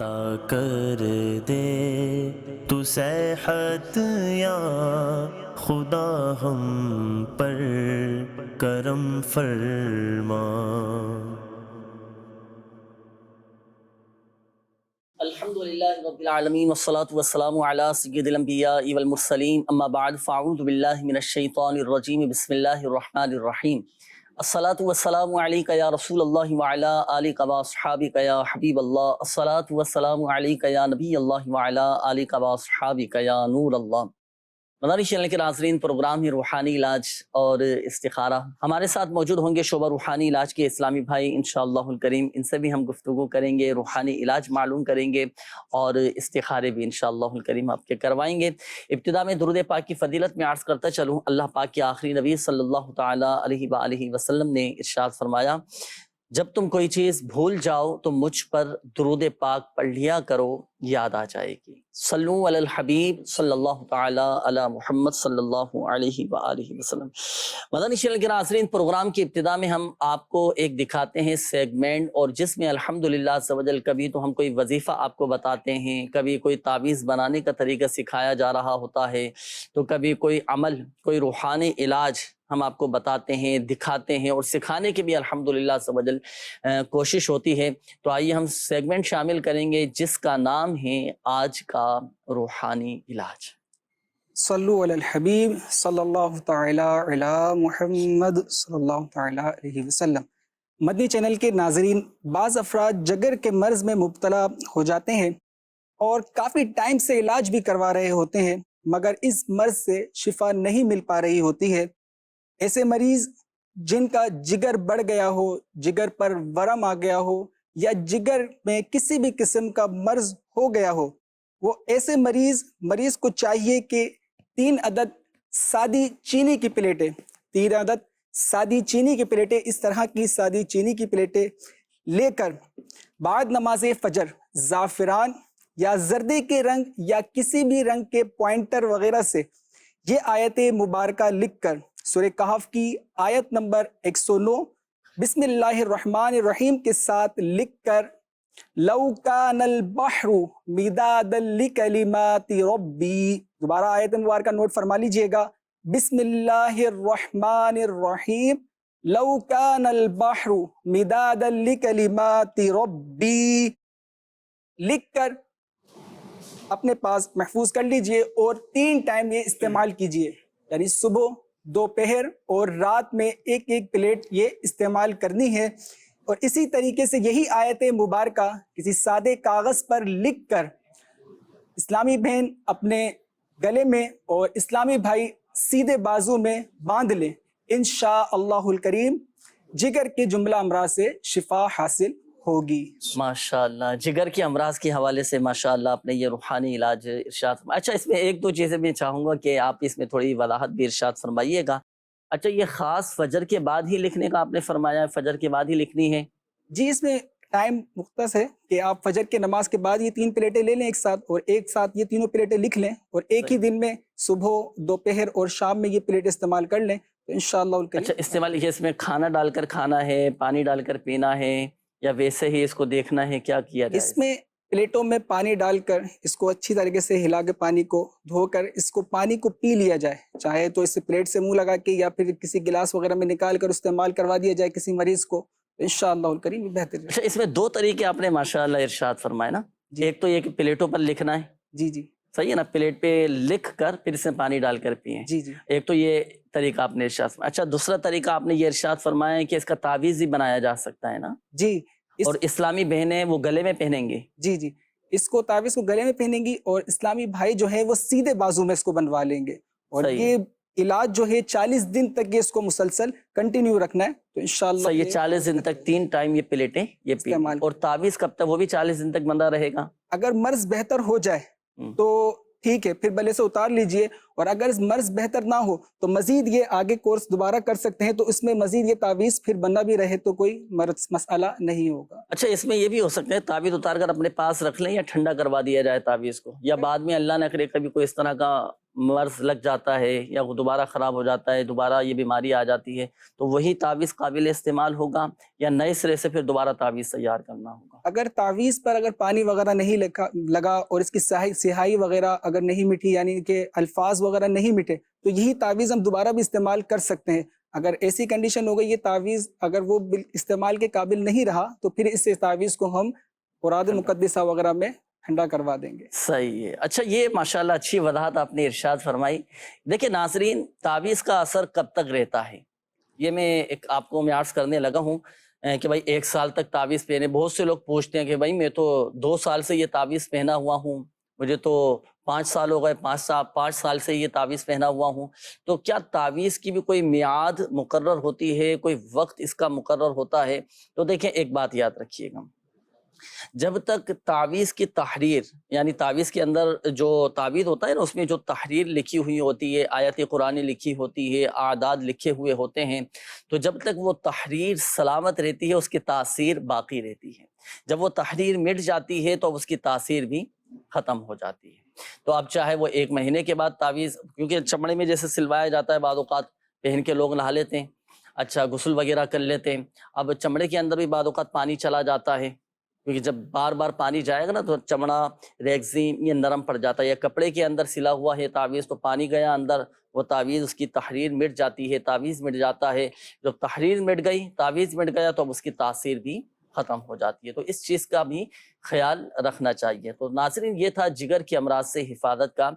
عطا کر دے تو صحت یا خدا ہم پر کرم فرما۔ الحمدللہ رب العالمین والصلاة والسلام علی سید الانبیاء والمرسلین، اما بعد فاعوذ باللہ من الشیطان الرجیم، بسم اللہ الرحمن الرحیم۔ الصلاة والسلام علیک یا رسول اللہ وعلی آلک واصحابک یا حبیب اللہ، الصلاة والسلام علیک یا نبی اللہ وعلی آلک واصحابک یا نور اللہ۔ مداری چینل کے ناظرین، پروگرام ہے روحانی علاج اور استخارہ۔ ہمارے ساتھ موجود ہوں گے شعبہ روحانی علاج کے اسلامی بھائی انشاءاللہ الکریم، ان سے بھی ہم گفتگو کریں گے، روحانی علاج معلوم کریں گے اور استخارے بھی انشاءاللہ الکریم آپ کے کروائیں گے۔ ابتدا میں درود پاک کی فضیلت میں عرض کرتا چلوں، اللہ پاک کے آخری نبی صلی اللہ تعالیٰ علیہ وآلہ وسلم نے ارشاد فرمایا، جب تم کوئی چیز بھول جاؤ تو مجھ پر درود پاک پڑھ لیا کرو، یاد آ جائے گی۔ صلو علی الحبیب صلی اللہ تعالیٰ علی محمد صلی اللہ علیہ وآلہ وسلم۔ مدنی چینل کے ناظرین، پروگرام کی ابتدا میں ہم آپ کو ایک دکھاتے ہیں سیگمنٹ، اور جس میں الحمدللہ عز و جل کبھی تو ہم کوئی وظیفہ آپ کو بتاتے ہیں، کبھی کوئی تعویذ بنانے کا طریقہ سکھایا جا رہا ہوتا ہے، تو کبھی کوئی عمل، کوئی روحانی علاج ہم آپ کو بتاتے ہیں، دکھاتے ہیں، اور سکھانے کی بھی الحمدللہ عز و جل کوشش ہوتی ہے۔ تو آئیے ہم سیگمنٹ شامل کریں گے جس کا نام ہے آج کا روحانی علاج۔ صلو علی الحبیب صلی اللہ تعالی علی محمد صلی اللہ تعالی علیہ وسلم۔ مدنی چینل کے ناظرین، بعض افراد جگر کے مرض میں مبتلا ہو جاتے ہیں اور کافی ٹائم سے علاج بھی کروا رہے ہوتے ہیں، مگر اس مرض سے شفا نہیں مل پا رہی ہوتی ہے۔ ایسے مریض جن کا جگر بڑھ گیا ہو، جگر پر ورم آ گیا ہو، یا جگر میں کسی بھی قسم کا مرض ہو گیا ہو، وہ ایسے مریض کو چاہیے کہ 3 عدد سادی چینی کی پلیٹیں، 3 عدد سادی چینی کی پلیٹیں، اس طرح کی سادی چینی کی پلیٹیں لے کر بعد نماز فجر زعفران یا زردے کے رنگ یا کسی بھی رنگ کے پوائنٹر وغیرہ سے یہ آیت مبارکہ لکھ کر سورہ کہف کی آیت نمبر 109 بسم اللہ الرحمن الرحیم کے ساتھ لکھ کر لو کان البحر مدادا لکلمات ربی، دوبارہ آیت مبارکہ نوٹ فرما لیجئے گا، بسم اللہ الرحمن الرحیم لو کان البحر مدادا لکلمات ربی لکھ کر اپنے پاس محفوظ کر لیجئے، اور 3 ٹائم یہ استعمال کیجئے، یعنی صبح، دوپہر اور رات میں ایک پلیٹ یہ استعمال کرنی ہے۔ اور اسی طریقے سے یہی آیت مبارکہ کسی سادے کاغذ پر لکھ کر اسلامی بہن اپنے گلے میں اور اسلامی بھائی سیدھے بازو میں باندھ لیں، انشاءاللہ الکریم جگر کے جملہ امراض سے شفا حاصل ہوگی۔ ماشاءاللہ، جگر کے امراض کے حوالے سے ماشاءاللہ آپ نے یہ روحانی علاج ارشاد فرمایا۔ اچھا، اس میں 1-2 چیزیں میں چاہوں گا کہ آپ اس میں تھوڑی وضاحت بھی ارشاد فرمائیے گا۔ اچھا، یہ خاص فجر کے بعد ہی لکھنے کا آپ نے فرمایا ہے، فجر کے بعد ہی لکھنی ہے؟ جی، اس میں ٹائم مختص ہے کہ آپ فجر کے نماز کے بعد یہ 3 پلیٹیں لے لیں ایک ساتھ، اور ایک ساتھ یہ تینوں پلیٹیں لکھ لیں، اور ایک ہی دن میں صبح، دوپہر اور شام میں یہ پلیٹ استعمال کر لیں تو انشاءاللہ الکریم۔ اچھا، استعمال یہ اس میں کھانا ڈال کر کھانا ہے، پانی ڈال کر پینا ہے، یا ویسے ہی اس کو دیکھنا ہے، کیا کیا جائے؟ اس میں پلیٹوں میں پانی ڈال کر اس کو اچھی طریقے سے ہلا کے پانی کو دھو کر اس کو پانی کو پی لیا جائے، چاہے تو اس سے پلیٹ سے منہ لگا کے یا پھر کسی گلاس وغیرہ میں نکال کر استعمال کروا دیا جائے کسی مریض کو، انشاءاللہ الکریم بہتر ہے۔ اچھا، اس میں 2 طریقے آپ نے ماشاءاللہ ارشاد فرمائے نا، ایک تو یہ کہ پلیٹوں پر لکھنا ہے، جی جی صحیح ہے نا، پلیٹ پہ لکھ کر پھر اس میں پانی ڈال کر پئیں، جی جی ایک تو یہ طریقہ آپ نے ارشاد فرمایا۔ اچھا، دوسرا طریقہ آپ نے یہ ارشاد فرمایا ہے کہ اس کا تعویذ بھی بنایا جا سکتا ہے نا، جی اور اسلامی بہنیں وہ گلے میں پہنیں گے؟ جی جی اس کو تعویذ کو گلے میں پہنیں گی، اور اسلامی بھائی جو ہے وہ سیدھے بازو میں اس کو بنوا لیں گے، اور یہ علاج جو ہے 40 دن تک یہ اس کو مسلسل کنٹینیو رکھنا ہے تو انشاءاللہ یہ 40 دن تک 3 ٹائم یہ پلیٹیں یہ استعمال۔ اور تعویذ کب تک؟ وہ بھی 40 دن تک بندہ رہے گا؟ اگر مرض بہتر ہو جائے تو ٹھیک ہے، پھر بلے سے اتار لیجئے، اور اگر مرض بہتر نہ ہو تو مزید یہ آگے کورس دوبارہ کر سکتے ہیں، تو اس میں مزید یہ تعویذ پھر بندہ بھی رہے تو کوئی مرض مسئلہ نہیں ہوگا۔ اچھا، اس میں یہ بھی ہو سکتا ہے تعویذ اتار کر اپنے پاس رکھ لیں، یا ٹھنڈا کروا دیا جائے تعویذ کو، یا بعد میں اللہ نہ کرے کبھی کوئی اس طرح کا مرض لگ جاتا ہے یا وہ دوبارہ خراب ہو جاتا ہے، دوبارہ یہ بیماری آ جاتی ہے، تو وہی تعویذ قابل استعمال ہوگا یا نئے سرے سے پھر دوبارہ تعویذ تیار کرنا ہوگا؟ اگر تعویذ پر اگر پانی وغیرہ نہیں لگا اور اس کی سیاہی وغیرہ اگر نہیں مٹی، یعنی کہ الفاظ وغیرہ نہیں مٹے، تو یہی تعویذ ہم دوبارہ بھی استعمال کر سکتے ہیں۔ اگر ایسی کنڈیشن ہو گئی یہ تعویذ اگر وہ استعمال کے قابل نہیں رہا تو پھر اس تعویذ کو ہم اوراد مقدسہ وغیرہ میں ٹھنڈا کروا دیں گے۔ صحیح ہے۔ اچھا، یہ ماشاءاللہ اچھی وضاحت آپ نے ارشاد فرمائی۔ دیکھیں ناظرین، تعویذ کا اثر کب تک رہتا ہے یہ میں ایک آپ کو میں عرض کرنے لگا ہوں کہ بھائی 1 سال تک تعویذ پہنے۔ بہت سے لوگ پوچھتے ہیں کہ بھائی میں تو 2 سال سے یہ تعویذ پہنا ہوا ہوں، مجھے تو 5 سال ہو گئے، 5 سال سے یہ تعویذ پہنا ہوا ہوں، تو کیا تعویذ کی بھی کوئی میعاد مقرر ہوتی ہے، کوئی وقت اس کا مقرر ہوتا ہے؟ تو دیکھیں ایک بات یاد رکھیے گا، جب تک تعویذ کی تحریر، یعنی تعویذ کے اندر جو تعویذ ہوتا ہے نا، اس میں جو تحریر لکھی ہوئی ہوتی ہے، آیت قرآن لکھی ہوتی ہے، اعداد لکھے ہوئے ہوتے ہیں، تو جب تک وہ تحریر سلامت رہتی ہے اس کی تاثیر باقی رہتی ہے۔ جب وہ تحریر مٹ جاتی ہے تو اس کی تاثیر بھی ختم ہو جاتی ہے۔ تو اب چاہے وہ 1 مہینے کے بعد تعویذ، کیونکہ چمڑے میں جیسے سلوایا جاتا ہے، بعض اوقات پہن کے لوگ نہا لیتے ہیں، اچھا غسل وغیرہ کر لیتے ہیں، اب چمڑے کے اندر بھی بعض اوقات پانی چلا جاتا ہے، کیونکہ جب بار بار پانی جائے گا نا تو چمڑا ریگزین یہ نرم پڑ جاتا ہے، یا کپڑے کے اندر سلا ہوا ہے تعویذ تو پانی گیا اندر، وہ تعویذ اس کی تحریر مٹ جاتی ہے، تعویذ مٹ جاتا ہے۔ جب تحریر مٹ گئی، تعویذ مٹ گیا، تو اب اس کی تاثیر بھی ختم ہو جاتی ہے۔ تو اس چیز کا بھی خیال رکھنا چاہیے۔ تو ناظرین، یہ تھا جگر کے امراض سے حفاظت کا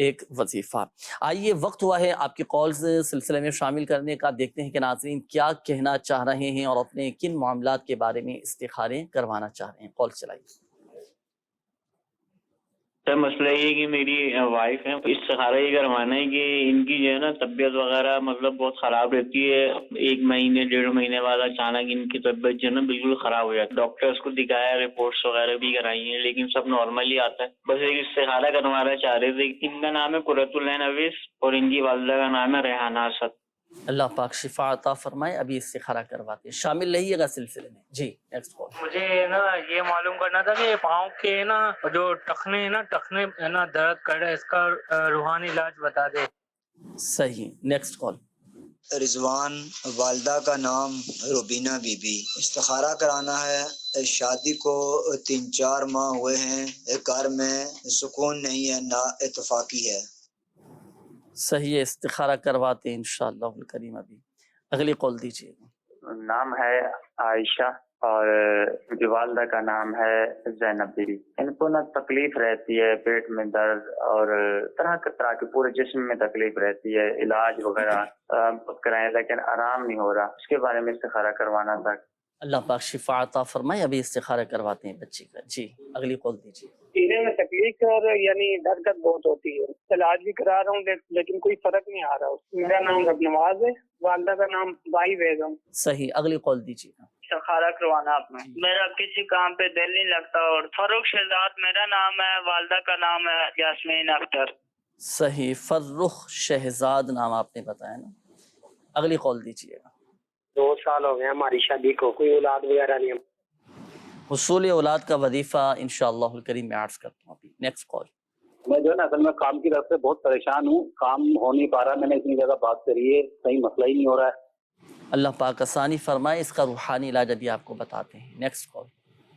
ایک وظیفہ۔ آئیے وقت ہوا ہے آپ کی کالز سلسلے میں شامل کرنے کا، دیکھتے ہیں کہ ناظرین کیا کہنا چاہ رہے ہیں اور اپنے کن معاملات کے بارے میں استخارے کروانا چاہ رہے ہیں۔ کال چلائیے۔ سر مسئلہ یہ ہے کہ میری وائف ہے، استخارہ یہ کروانا ہے کہ ان کی جو ہے نا طبیعت وغیرہ مطلب بہت خراب رہتی ہے، 1 مہینے 1.5 مہینے بعد اچانک ان کی طبیعت جو ہے نا بالکل خراب ہو جاتی ہے۔ ڈاکٹرس کو دکھایا، رپورٹس وغیرہ بھی کرائی ہیں، لیکن سب نارمل ہی آتا ہے۔ بس ایک استخارہ کروانا چاہ رہے تھے۔ ان کا نام ہے قرۃ العین اویس اور ان کی والدہ کا نام ہے ریحانہ اسد۔ اللہ پاک شفا عطا فرمائے۔ ابھی استخارہ کرواتے ہیں، شامل رہیے گا سلسلے میں۔ جی نیکسٹ کال۔ مجھے نا یہ معلوم کرنا تھا کہ پاؤں کے نا جو ٹخنے ہیں نا، ٹخنے نا درد کر رہے، اس کا روحانی علاج بتا دے۔ صحیح، نیکسٹ کال۔ رضوان، والدہ کا نام روبینہ بی بی، استخارہ کرانا ہے۔ شادی کو 3-4 ماہ ہوئے ہیں، گھر میں سکون نہیں ہے، نا اتفاقی ہے۔ صحیح ہے، استخارہ کرواتے ہیں انشاءاللہ الکریم۔ ابھی اگلی کال دیجیے گا۔ نام ہے عائشہ اور والدہ کا نام ہے زینب بیوی۔ ان کو نا تکلیف رہتی ہے، پیٹ میں درد اور طرح کے پورے جسم میں تکلیف رہتی ہے، علاج وغیرہ بہت کرائے لیکن آرام نہیں ہو رہا، اس کے بارے میں استخارہ کروانا تھا۔ اللہ پاک شفا عطا فرمائے۔ ابھی استخارہ کرواتے ہیں بچی کا۔ جی اگلی کال دیجیے۔ سینے میں تکلیف اور یعنی درد بہت ہوتی ہے، علاج بھی کرا رہا ہوں لیکن کوئی فرق نہیں آ رہا۔ میرا نام ربنواز ہے، والدہ کا نام بائی بیگم۔ صحیح، اگلی کال دیجیے گا۔ استخارہ کروانا آپ نے۔ میرا کسی کام پہ دل نہیں لگتا، اور فاروق شہزاد میرا نام ہے، والدہ کا نام ہے یاسمین اختر۔ صحیح، فرخ شہزاد نام آپ نے بتایا نا۔ اگلی کال دیجیے گا۔ 2 سال ہو گئے ہماری شادی کو، کوئی اولاد وغیرہ نہیں۔ حصول اولاد کا وظیفہ انشاءاللہ الکریم میں عرض کرتا ہوں۔ ابھی نیکسٹ کال۔ میں جو ہے نا اصل میں کام کی طرف سے بہت پریشان ہوں، کام ہو نہیں پا رہا، میں نے اتنی جگہ بات کری ہے، صحیح مسئلہ ہی نہیں ہو رہا ہے۔ اللہ پاک آسانی فرمائے، اس کا روحانی علاج ابھی آپ کو بتاتے ہیں۔ Next call.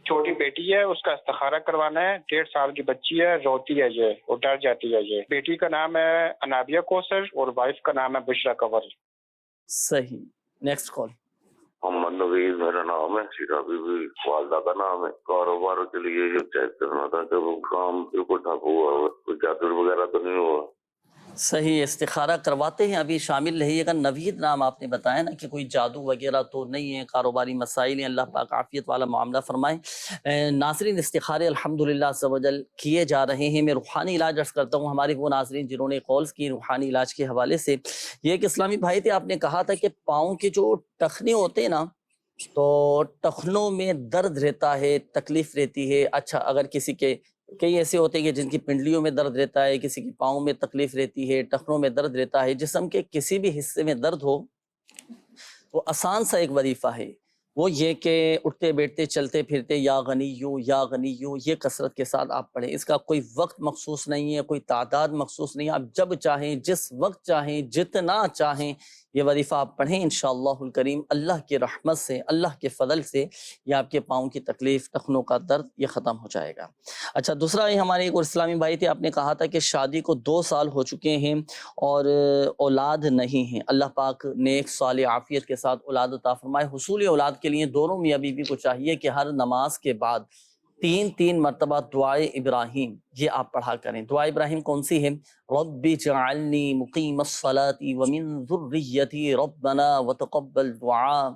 چھوٹی بیٹی ہے، اس کا استخارہ کروانا ہے، 1.5 سال کی بچی ہے، روتی ہے یہ اور ڈر جاتی ہے یہ۔ بیٹی کا نام ہے انابیہ کوثر اور وائف کا نام ہے بشرا کنور۔ صحیح، نیکسٹ کال۔ محمد نوید میرا نام ہے، شیرا بی بی والدہ کا نام ہے۔ کاروبار کے لیے یہ چیک کرنا تھا کہ وہ کام بالکل ٹھپ ہوا ہوا، کوئی جادو وغیرہ تو نہیں ہوا۔ صحیح، استخارہ کرواتے ہیں۔ ابھی شامل رہیے گا۔ نوید نام آپ نے بتایا نا کہ کوئی جادو وغیرہ تو نہیں ہے، کاروباری مسائل ہیں، اللہ پاک عافیت والا معاملہ فرمائے۔ ناظرین، استخارے الحمدللہ عز و جل کیے جا رہے ہیں۔ میں روحانی علاج عرض کرتا ہوں ہمارے وہ ناظرین جنہوں نے کالز کی روحانی علاج کے حوالے سے۔ یہ ایک اسلامی بھائی تھے، آپ نے کہا تھا کہ پاؤں کے جو ٹخنے ہوتے ہیں نا، تو ٹخنوں میں درد رہتا ہے، تکلیف رہتی ہے۔ اچھا، اگر کسی کے کئی ایسے ہوتے ہیں کہ جن کی پنڈلیوں میں درد رہتا ہے، کسی کی پاؤں میں تکلیف رہتی ہے، ٹخنوں میں درد رہتا ہے، جسم کے کسی بھی حصے میں درد ہو تو آسان سا ایک وظیفہ ہے۔ وہ یہ کہ اٹھتے بیٹھتے چلتے پھرتے یا غنیو یہ کثرت کے ساتھ آپ پڑھیں. اس کا کوئی وقت مخصوص نہیں ہے، کوئی تعداد مخصوص نہیں ہے. آپ جب چاہیں، جس وقت چاہیں، جتنا چاہیں یہ وظیفہ آپ پڑھیں. انشاءاللہ الکریم اللہ کی رحمت سے، اللہ کے فضل سے یہ آپ کے پاؤں کی تکلیف، ٹخنوں کا درد یہ ختم ہو جائے گا. اچھا، دوسرا یہ ہمارے ایک اور اسلامی بھائی تھے، آپ نے کہا تھا کہ شادی کو 2 سال ہو چکے ہیں اور اولاد نہیں ہیں. اللہ پاک نیک صالح عافیت کے ساتھ اولاد عطا فرمائے. حصول اولاد کے لیے دونوں میاں بیوی کو چاہیے کہ ہر نماز کے بعد 3 مرتبہ دعائے ابراہیم یہ آپ پڑھا کریں. دعائے ابراہیم کون سی ہے؟ رب اجعلنی مقیم الصلاۃ ومن ذریتی ربنا وتقبل دعاء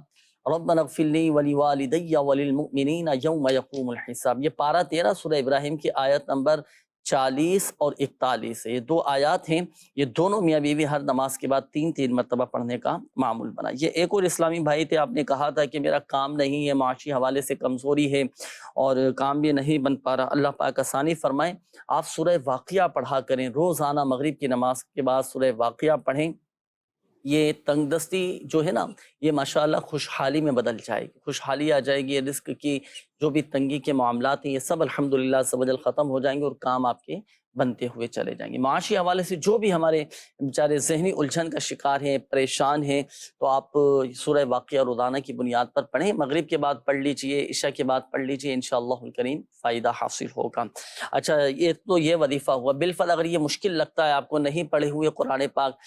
ربنا اغفر لی ولوالدی وللمؤمنین یوم یقوم الحساب. یہ پارہ 13 سورہ ابراہیم کی آیت نمبر 40 اور 41 ہے. یہ 2 آیات ہیں، یہ دونوں میاں بیوی ہر نماز کے بعد 3 مرتبہ پڑھنے کا معمول بنا. یہ ایک اور اسلامی بھائی تھے، آپ نے کہا تھا کہ میرا کام نہیں ہے، معاشی حوالے سے کمزوری ہے اور کام بھی نہیں بن پا رہا. اللہ پاک آسانی فرمائے. آپ سورہ واقعہ پڑھا کریں روزانہ، مغرب کی نماز کے بعد سورہ واقعہ پڑھیں. یہ تنگ دستی جو ہے نا، یہ ماشاءاللہ خوشحالی میں بدل جائے گی، خوشحالی آ جائے گی. رزق کی جو بھی تنگی کے معاملات ہیں یہ سب الحمدللہ سب اجل ختم ہو جائیں گے اور کام آپ کے بنتے ہوئے چلے جائیں گے. معاشی حوالے سے جو بھی ہمارے بیچارے ذہنی الجھن کا شکار ہیں، پریشان ہیں، تو آپ سورہ واقعہ روزانہ کی بنیاد پر پڑھیں. مغرب کے بعد پڑھ لیجئے، عشاء کے بعد پڑھ لیجئے، انشاءاللہ الکریم فائدہ حاصل ہوگا. اچھا، یہ تو یہ وظیفہ ہوا. بالفعل اگر یہ مشکل لگتا ہے آپ کو، نہیں پڑھے ہوئے قرآن پاک،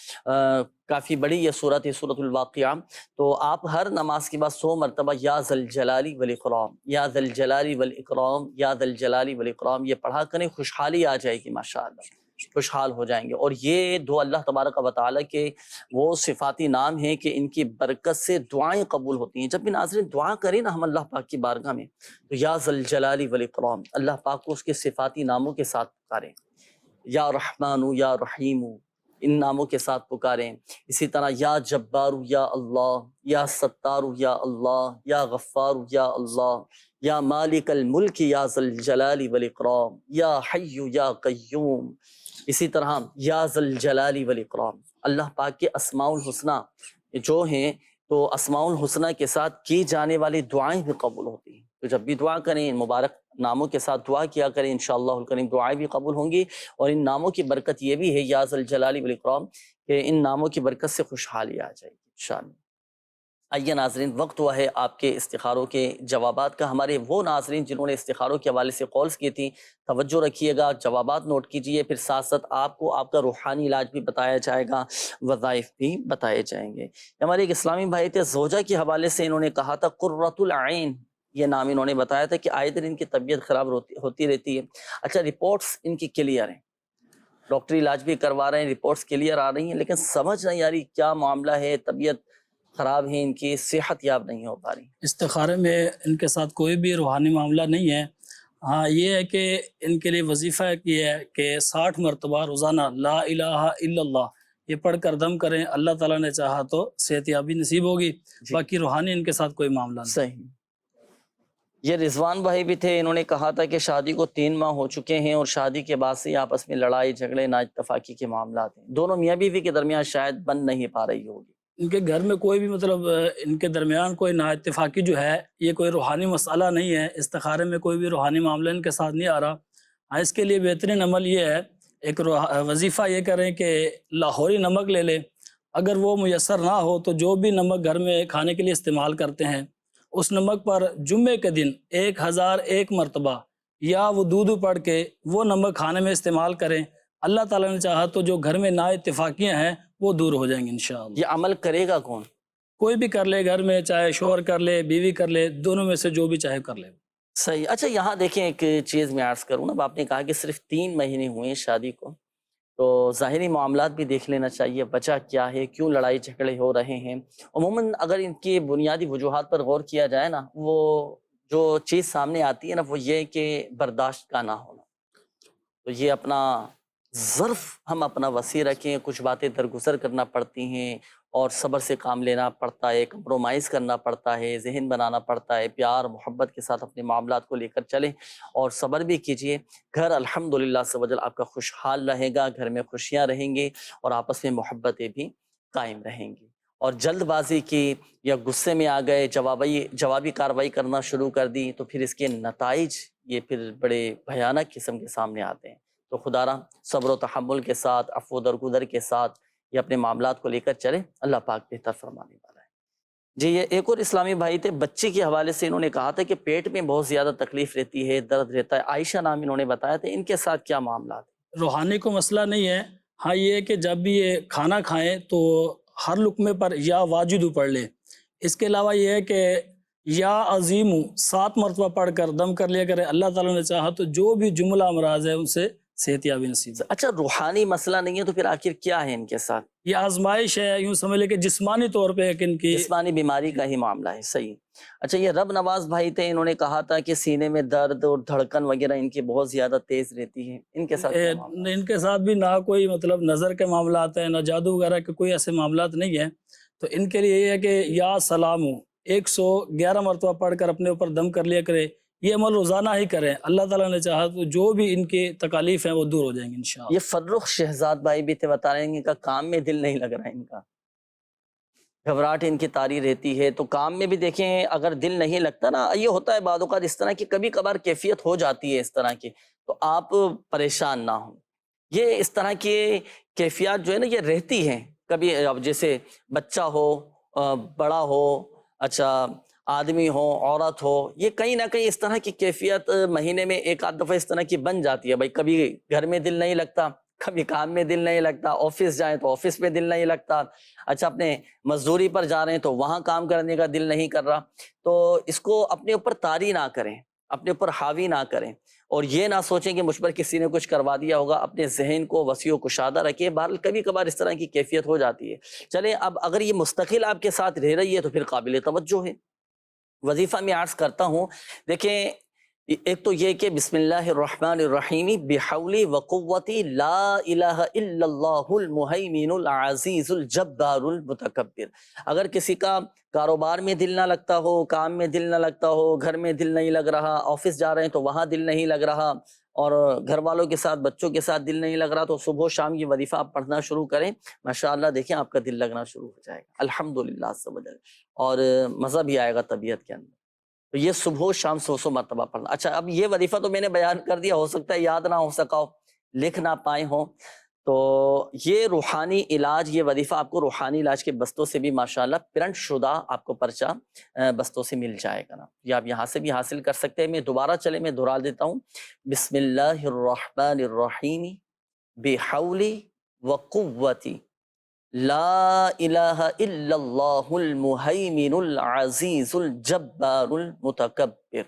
کافی بڑی یہ صورت ہے سورۃ الواقعہ، تو آپ ہر نماز کے بعد 100 مرتبہ یا ذا الجلال والاکرام، یا ذا الجلال والاکرام، یا ذا الجلال والاکرام یہ پڑھا کریں. خوشحالی آ جائے گی، ماشاءاللہ خوشحال ہو جائیں گے. اور یہ 2 اللہ تبارک و تعالیٰ کے وہ صفاتی نام ہیں کہ ان کی برکت سے دعائیں قبول ہوتی ہیں. جب بھی ناظرین دعا کریں نا ہم اللہ پاک کی بارگاہ میں، تو یا ذا الجلال والاکرام اللہ پاک کو اس کے صفاتی ناموں کے ساتھ پکاریں. یا رحمان یا رحیم ان ناموں کے ساتھ پکاریں. اسی طرح یا جبار یا اللہ، یا ستار یا اللہ، یا غفار یا اللہ، یا مالک الملک یا ذا الجلال والاکرام، یا حی یا قیوم. اسی طرح یا ذا الجلال والاکرام. اللہ پاک کے اسماء الحسنى جو ہیں، تو اسماء الحسنى کے ساتھ کی جانے والی دعائیں بھی قبول ہوتی ہیں. تو جب بھی دعا کریں ان مبارک ناموں کے ساتھ دعا کیا کریں، انشاءاللہ الکریم دعائیں بھی قبول ہوں گی. اور ان ناموں کی برکت یہ بھی ہے یا ذا الجلال والاکرام کہ ان ناموں کی برکت سے خوشحالی آ جائے گی انشاءاللہ. آئیے ناظرین، وقت ہوا ہے آپ کے استخاروں کے جوابات کا. ہمارے وہ ناظرین جنہوں نے استخاروں کے حوالے سے کالز کی تھی، توجہ رکھیے گا، جوابات نوٹ کیجئے. پھر ساتھ ساتھ آپ کو آپ کا روحانی علاج بھی بتایا جائے گا، وظائف بھی بتائے جائیں گے. ہمارے ایک اسلامی بھائی تھے، زوجہ کے حوالے سے انہوں نے کہا تھا قرۃ العین، یہ نام انہوں نے بتایا تھا کہ آئے دن ان کی طبیعت خراب ہوتی رہتی ہے. اچھا، رپورٹس ان کی کلیئر ہیں، ڈاکٹری علاج بھی کروا رہے ہیں، رپورٹس کلیئر آ رہی ہیں، لیکن سمجھ نہیں آ رہی کیا معاملہ ہے، طبیعت خراب ہے ان کی، صحت یاب نہیں ہو پا رہی. استخارے میں ان کے ساتھ کوئی بھی روحانی معاملہ نہیں ہے. ہاں یہ ہے کہ ان کے لیے وظیفہ یہ ہے کہ 60 مرتبہ روزانہ لا الہ الا اللہ یہ پڑھ کر دم کریں. اللہ تعالیٰ نے چاہا تو صحت یابی نصیب ہوگی. باقی روحانی ان کے ساتھ کوئی معاملہ نہیں. صحیح. یہ رضوان بھائی بھی تھے، انہوں نے کہا تھا کہ شادی کو 3 ماہ ہو چکے ہیں اور شادی کے بعد سے آپس میں لڑائی جھگڑے نا اتفاقی کے معاملات ہیں. دونوں میاں بیوی کے درمیان شاید بن نہیں پا رہی ہوگی. ان کے گھر میں کوئی بھی مطلب ان کے درمیان کوئی نا اتفاقی جو ہے یہ کوئی روحانی مسئلہ نہیں ہے. استخارے میں کوئی بھی روحانی معاملہ ان کے ساتھ نہیں آ رہا. اس کے لیے بہترین عمل یہ ہے، ایک وظیفہ یہ کریں کہ لاہوری نمک لے لیں. اگر وہ میسر نہ ہو تو جو بھی نمک گھر میں کھانے کے لیے استعمال کرتے ہیں اس نمک پر جمعے کے دن 1001 مرتبہ یا وہ دودھ پڑھ کے وہ نمک کھانے میں استعمال کریں. اللہ تعالیٰ نے چاہا تو جو گھر میں نا اتفاقیاں ہیں وہ دور ہو جائیں گے انشاءاللہ. یہ عمل کرے گا کون؟ کوئی بھی کر لے گھر میں، چاہے شوہر کر لے، بیوی کر لے، دونوں میں سے جو بھی چاہے کر لے. صحیح. اچھا، یہاں دیکھیں ایک چیز میں عرض کروں نا، آپ نے کہا کہ صرف 3 مہینے ہوئے ہیں شادی کو، تو ظاہری معاملات بھی دیکھ لینا چاہیے، وجہ کیا ہے، کیوں لڑائی جھگڑے ہو رہے ہیں. عموماً اگر ان کی بنیادی وجوہات پر غور کیا جائے نا، وہ جو چیز سامنے آتی ہے نا وہ یہ کہ برداشت کا نہ ہونا. تو یہ اپنا ظرف ہم اپنا وسیع رکھیں، کچھ باتیں درگزر کرنا پڑتی ہیں اور صبر سے کام لینا پڑتا ہے، کمپرومائز کرنا پڑتا ہے، ذہن بنانا پڑتا ہے، پیار محبت کے ساتھ اپنے معاملات کو لے کر چلیں اور صبر بھی کیجئے. گھر الحمدللہ سبحان آپ کا خوشحال رہے گا، گھر میں خوشیاں رہیں گی اور آپس میں محبتیں بھی قائم رہیں گی. اور جلد بازی کی یا غصے میں آ گئے جوابی کارروائی کرنا شروع کر دی تو پھر اس کے نتائج یہ پھر بڑے بھیانک قسم کے سامنے آتے ہیں۔ تو خدا را صبر و تحمل کے ساتھ، عفو و درگزر کے ساتھ یہ اپنے معاملات کو لے کر چلے، اللہ پاک بہتر فرمانے والا ہے۔ جی یہ ایک اور اسلامی بھائی تھے، بچے کے حوالے سے انہوں نے کہا تھا کہ پیٹ میں بہت زیادہ تکلیف رہتی ہے، درد رہتا ہے، عائشہ نام انہوں نے بتایا تھا، ان کے ساتھ کیا معاملات ہیں؟ روحانی کو مسئلہ نہیں ہے، ہاں یہ ہے کہ جب بھی یہ کھانا کھائیں تو ہر لقمے پر یا واجدو پڑھ لیں۔ اس کے علاوہ یہ ہے کہ یا عظیم 7 مرتبہ پڑھ کر دم کر لیا کرے، اللہ تعالیٰ نے چاہا تو جو بھی جملہ امراض ہے ان سے صحت یابی نصیب ہے۔ اچھا روحانی مسئلہ نہیں ہے تو پھر آخر کیا ہے ان کے ساتھ؟ یہ آزمائش ہے، یوں سمجھ لے کہ جسمانی طور پہ ایک ان کی جسمانی بیماری کا ہی معاملہ ہے، صحیح۔ اچھا یہ رب نواز بھائی تھے، انہوں نے کہا تھا کہ سینے میں درد اور دھڑکن وغیرہ ان کی بہت زیادہ تیز رہتی ہے، ان کے ساتھ کیا معاملہ ہے؟ ان کے ساتھ بھی نہ کوئی مطلب نظر کے معاملات ہیں، نہ جادو وغیرہ کے کوئی ایسے معاملات نہیں ہیں۔ تو ان کے لیے یہ ہے کہ یا سلام 111 مرتبہ پڑھ کر اپنے اوپر دم کر لیا کرے، یہ عمل روزانہ ہی کریں، اللہ تعالیٰ نے چاہا تو جو بھی ان کی تکالیف ہیں وہ دور ہو جائیں گے انشاءاللہ۔ یہ فرخ شہزاد بھائی بھی تھے، بتا رہے ہیں کہ کام میں دل نہیں لگ رہا ہے ان کا، گھبراہٹ ان کی طاری رہتی ہے، تو کام میں بھی دیکھیں اگر دل نہیں لگتا نا، یہ ہوتا ہے بعض اوقات اس طرح کی کبھی کبھار کیفیت ہو جاتی ہے اس طرح کی، تو آپ پریشان نہ ہوں۔ یہ اس طرح کی کیفیات جو ہے نا یہ رہتی ہیں، کبھی اب جیسے بچہ ہو، بڑا ہو، اچھا آدمی ہو، عورت ہو، یہ کہیں نہ کہیں اس طرح کی کیفیت مہینے میں ایک آدھ دفعہ اس طرح کی بن جاتی ہے۔ بھائی کبھی گھر میں دل نہیں لگتا، کبھی کام میں دل نہیں لگتا، آفس جائیں تو آفس میں دل نہیں لگتا، اچھا اپنے مزدوری پر جا رہے ہیں تو وہاں کام کرنے کا دل نہیں کر رہا، تو اس کو اپنے اوپر طاری نہ کریں، اپنے اوپر حاوی نہ کریں، اور یہ نہ سوچیں کہ مجھ پر کسی نے کچھ کروا دیا ہوگا، اپنے ذہن کو وسیع و کشادہ رکھیں۔ بہرحال کبھی کبھار اس طرح کی کیفیت ہو جاتی ہے۔ چلیں اب اگر یہ مستقل آپ کے ساتھ رہ رہی ہے تو پھر قابل توجہ ہے۔ وظیفہ میں عرض کرتا ہوں، دیکھیں ایک تو یہ کہ بسم اللہ الرحمن الرحیم بحولی وقوتی لا الہ الا اللہ المہیمن العزیز الجبار المتکبر۔ اگر کسی کا کاروبار میں دل نہ لگتا ہو، کام میں دل نہ لگتا ہو، گھر میں دل نہیں لگ رہا، آفس جا رہے ہیں تو وہاں دل نہیں لگ رہا، اور گھر والوں کے ساتھ بچوں کے ساتھ دل نہیں لگ رہا، تو صبح و شام یہ وظیفہ آپ پڑھنا شروع کریں، ماشاءاللہ دیکھیں آپ کا دل لگنا شروع ہو جائے گا الحمدللہ عز و جل، اور مزہ بھی آئے گا طبیعت کے اندر۔ تو یہ صبح و شام 100 مرتبہ پڑھنا۔ اچھا اب یہ وظیفہ تو میں نے بیان کر دیا، ہو سکتا ہے یاد نہ ہو سکا ہو، لکھ نہ پائے ہوں، تو یہ روحانی علاج، یہ وظیفہ آپ کو روحانی علاج کے بستوں سے بھی ماشاءاللہ پرنٹ شدہ آپ کو پرچہ بستوں سے مل جائے گا نا، یہ آپ یہاں سے بھی حاصل کر سکتے ہیں۔ میں دوبارہ چلے میں دہرا دیتا ہوں، بسم اللہ الرحمن الرحیم بحولی وقوتی لا الہ الا اللہ المہیمن العزیز الجبار المتکبر۔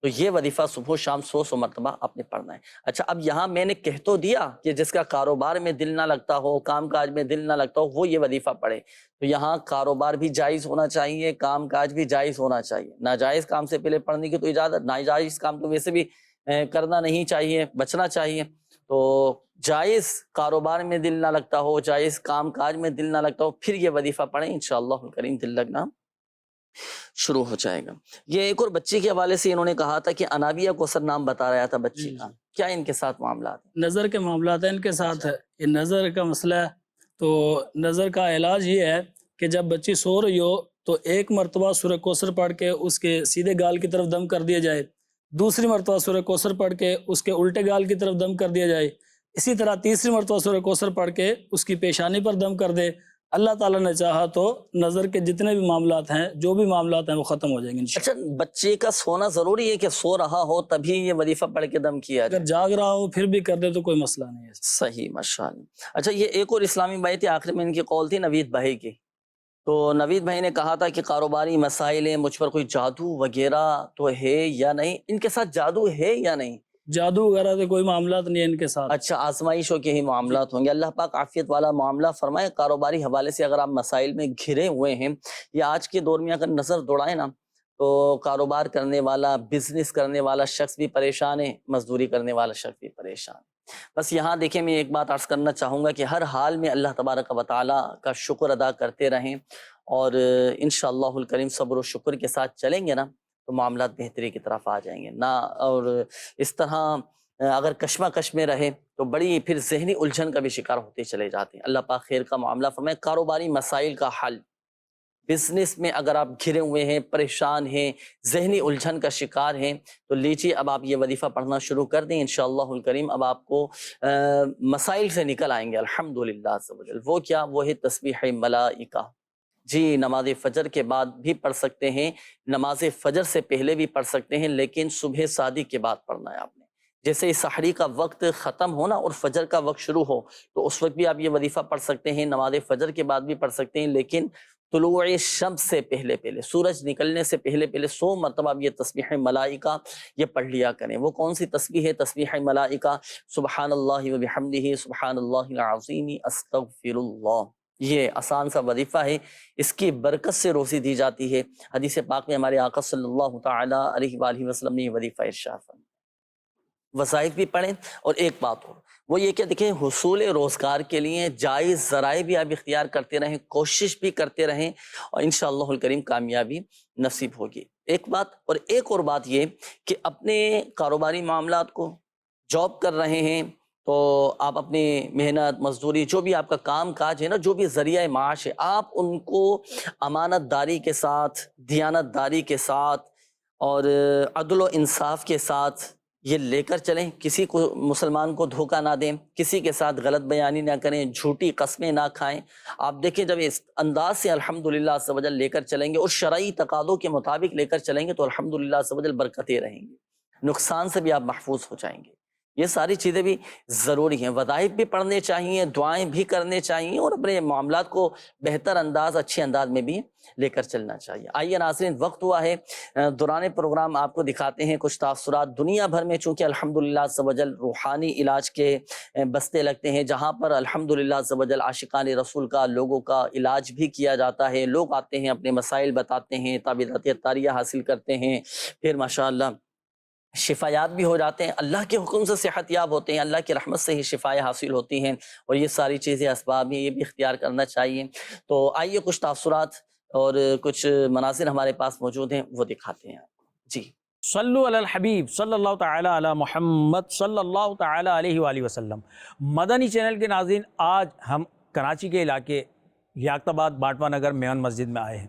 تو یہ وظیفہ صبح و شام 100 مرتبہ آپ نے پڑھنا ہے۔ اچھا اب یہاں میں نے کہہ تو دیا کہ جس کا کاروبار میں دل نہ لگتا ہو، کام کاج میں دل نہ لگتا ہو، وہ یہ وظیفہ پڑھے، تو یہاں کاروبار بھی جائز ہونا چاہیے، کام کاج بھی جائز ہونا چاہیے۔ ناجائز کام سے پہلے پڑھنے کی تو اجازت، ناجائز کام تو ویسے بھی کرنا نہیں چاہیے، بچنا چاہیے۔ تو جائز کاروبار میں دل نہ لگتا ہو، جائز کام کاج میں دل نہ لگتا ہو، پھر یہ وظیفہ پڑھیں، انشاءاللہ الکریم دل لگنا شروع ہو جائے گا۔ یہ ایک اور بچی کے حوالے سے انہوں نے کہا تھا کہ انابیہ کوثر نام بتا رہا تھا بچی کا، کیا ان کے ساتھ معاملات ہیں؟ نظر کے معاملات ہیں ان کے ساتھ، یہ نظر کا مسئلہ ہے۔ تو نظر کا علاج یہ ہے کہ جب بچی سو رہی ہو تو 1 مرتبہ سورہ کوثر پڑھ کے اس کے سیدھے گال کی طرف دم کر دیا جائے، دوسری مرتبہ سورہ کوثر پڑھ کے اس کے الٹے گال کی طرف دم کر دیا جائے، اسی طرح تیسری مرتبہ سورہ کوثر پڑھ کے اس کی پیشانی پر دم کر دے۔ اللہ تعالیٰ نے چاہا تو نظر کے جتنے بھی معاملات ہیں، جو بھی معاملات ہیں، وہ ختم ہو جائیں گے انشاءاللہ۔ اچھا بچے کا سونا ضروری ہے کہ سو رہا ہو تبھی یہ وظیفہ پڑھ کے دم کیا جائے؟ اگر جاگ رہا ہو پھر بھی کر دے تو کوئی مسئلہ نہیں ہے۔ صحیح ماشاءاللہ۔ اچھا یہ ایک اور اسلامی بھائی تھی، آخر میں ان کی قول تھی نوید بھائی کی، تو نوید بھائی نے کہا تھا کہ کاروباری مسائل ہیں، مجھ پر کوئی جادو وغیرہ تو ہے یا نہیں؟ ان کے ساتھ جادو ہے یا نہیں؟ جادو وغیرہ سے کوئی معاملات نہیں ہے ان کے ساتھ۔ اچھا آزمائشوں کے ہی معاملات ہوں گے، اللہ پاک عافیت والا معاملہ فرمائے۔ کاروباری حوالے سے اگر آپ مسائل میں گھرے ہوئے ہیں، یا آج کے دور میں اگر نظر دوڑائیں نا تو کاروبار کرنے والا، بزنس کرنے والا شخص بھی پریشان ہے، مزدوری کرنے والا شخص بھی پریشان ہے۔ بس یہاں دیکھیں میں ایک بات عرض کرنا چاہوں گا کہ ہر حال میں اللہ تبارک و تعالیٰ کا شکر ادا کرتے رہیں، اور انشاءاللہ الکریم صبر و شکر کے ساتھ چلیں گے نا تو معاملات بہتری کی طرف آ جائیں گے نا۔ اور اس طرح اگر کشمکش میں رہے تو تو بڑی پھر ذہنی الجھن کا بھی شکار ہوتے چلے جاتے ہیں۔ اللہ پاک خیر کا معاملہ فرمائے۔ کاروباری مسائل کا حل، بزنس میں اگر آپ گھرے ہوئے ہیں، پریشان ہیں، ذہنی الجھن کا شکار ہیں، تو لیجیے اب آپ یہ وظیفہ پڑھنا شروع کر دیں، انشاءاللہ الکریم اب آپ کو مسائل سے نکل آئیں گے الحمدللہ عز و جل۔ وہ کیا؟ وہ ہے تسبیح ملائکہ۔ جی نماز فجر کے بعد بھی پڑھ سکتے ہیں، نماز فجر سے پہلے بھی پڑھ سکتے ہیں، لیکن صبح صادق کے بعد پڑھنا ہے آپ نے۔ جیسے اس سحری کا وقت ختم ہو نا اور فجر کا وقت شروع ہو، تو اس وقت بھی آپ یہ وظیفہ پڑھ سکتے ہیں، نماز فجر کے بعد بھی پڑھ سکتے ہیں، لیکن طلوع شمس سے پہلے سورج نکلنے سے پہلے 100 مرتبہ آپ یہ تسبیح ملائکہ یہ پڑھ لیا کریں۔ وہ کون سی تسبیح ہے؟ تسبیح ملائکہ سبحان اللہ و بحمدہ سبحان اللہ العظیم استغفر اللہ۔ یہ آسان سا وظیفہ ہے، اس کی برکت سے روزی دی جاتی ہے۔ حدیث پاک میں ہمارے آقا صلی اللہ تعالی علیہ وآلہ وسلم نے یہ وظیفہ ارشاد فرمایا۔ وظائف بھی پڑھیں، اور ایک بات اور وہ یہ کہ دیکھیں حصول روزگار کے لیے جائز ذرائع بھی آپ اختیار کرتے رہیں، کوشش بھی کرتے رہیں، اور انشاءاللہ الکریم کامیابی نصیب ہوگی۔ ایک بات، اور ایک اور بات یہ کہ اپنے کاروباری معاملات کو جاب کر رہے ہیں تو آپ اپنی محنت مزدوری جو بھی آپ کا کام کاج ہے نا، جو بھی ذریعہ معاش ہے، آپ ان کو امانت داری کے ساتھ، دیانت داری کے ساتھ اور عدل و انصاف کے ساتھ یہ لے کر چلیں۔ کسی کو مسلمان کو دھوکہ نہ دیں، کسی کے ساتھ غلط بیانی نہ کریں، جھوٹی قسمیں نہ کھائیں۔ آپ دیکھیں جب اس انداز سے الحمدللہ عز و جل لے کر چلیں گے اور شرعی تقاضوں کے مطابق لے کر چلیں گے تو الحمدللہ عز و جل برکتیں رہیں گی، نقصان سے بھی آپ محفوظ ہو جائیں گے۔ یہ ساری چیزیں بھی ضروری ہیں۔ وظائف بھی پڑھنے چاہیے، دعائیں بھی کرنے چاہیے، اور اپنے معاملات کو بہتر انداز، اچھے انداز میں بھی لے کر چلنا چاہیے۔ آئیے ناظرین، وقت ہوا ہے دوران پروگرام آپ کو دکھاتے ہیں کچھ تاثرات دنیا بھر میں، چونکہ الحمدللہ عز و جل روحانی علاج کے بستے لگتے ہیں، جہاں پر الحمدللہ عز و جل عاشقان رسول کا، لوگوں کا علاج بھی کیا جاتا ہے۔ لوگ آتے ہیں، اپنے مسائل بتاتے ہیں، تعویذات طاریہ حاصل کرتے ہیں، پھر ماشاءاللہ شفایات بھی ہو جاتے ہیں، اللہ کے حکم سے صحت یاب ہوتے ہیں، اللہ کی رحمت سے ہی شفائیں حاصل ہوتی ہیں، اور یہ ساری چیزیں اسباب ہیں، یہ بھی اختیار کرنا چاہیے۔ تو آئیے کچھ تاثرات اور کچھ مناظر ہمارے پاس موجود ہیں، وہ دکھاتے ہیں۔ جی صلو علی الحبیب صلی اللہ تعالی علی محمد صلی اللہ تعالی علیہ وآلہ وسلم۔ مدنی چینل کے ناظرین، آج ہم کراچی کے علاقے لیاقت آباد باٹوا نگر میون مسجد میں آئے ہیں۔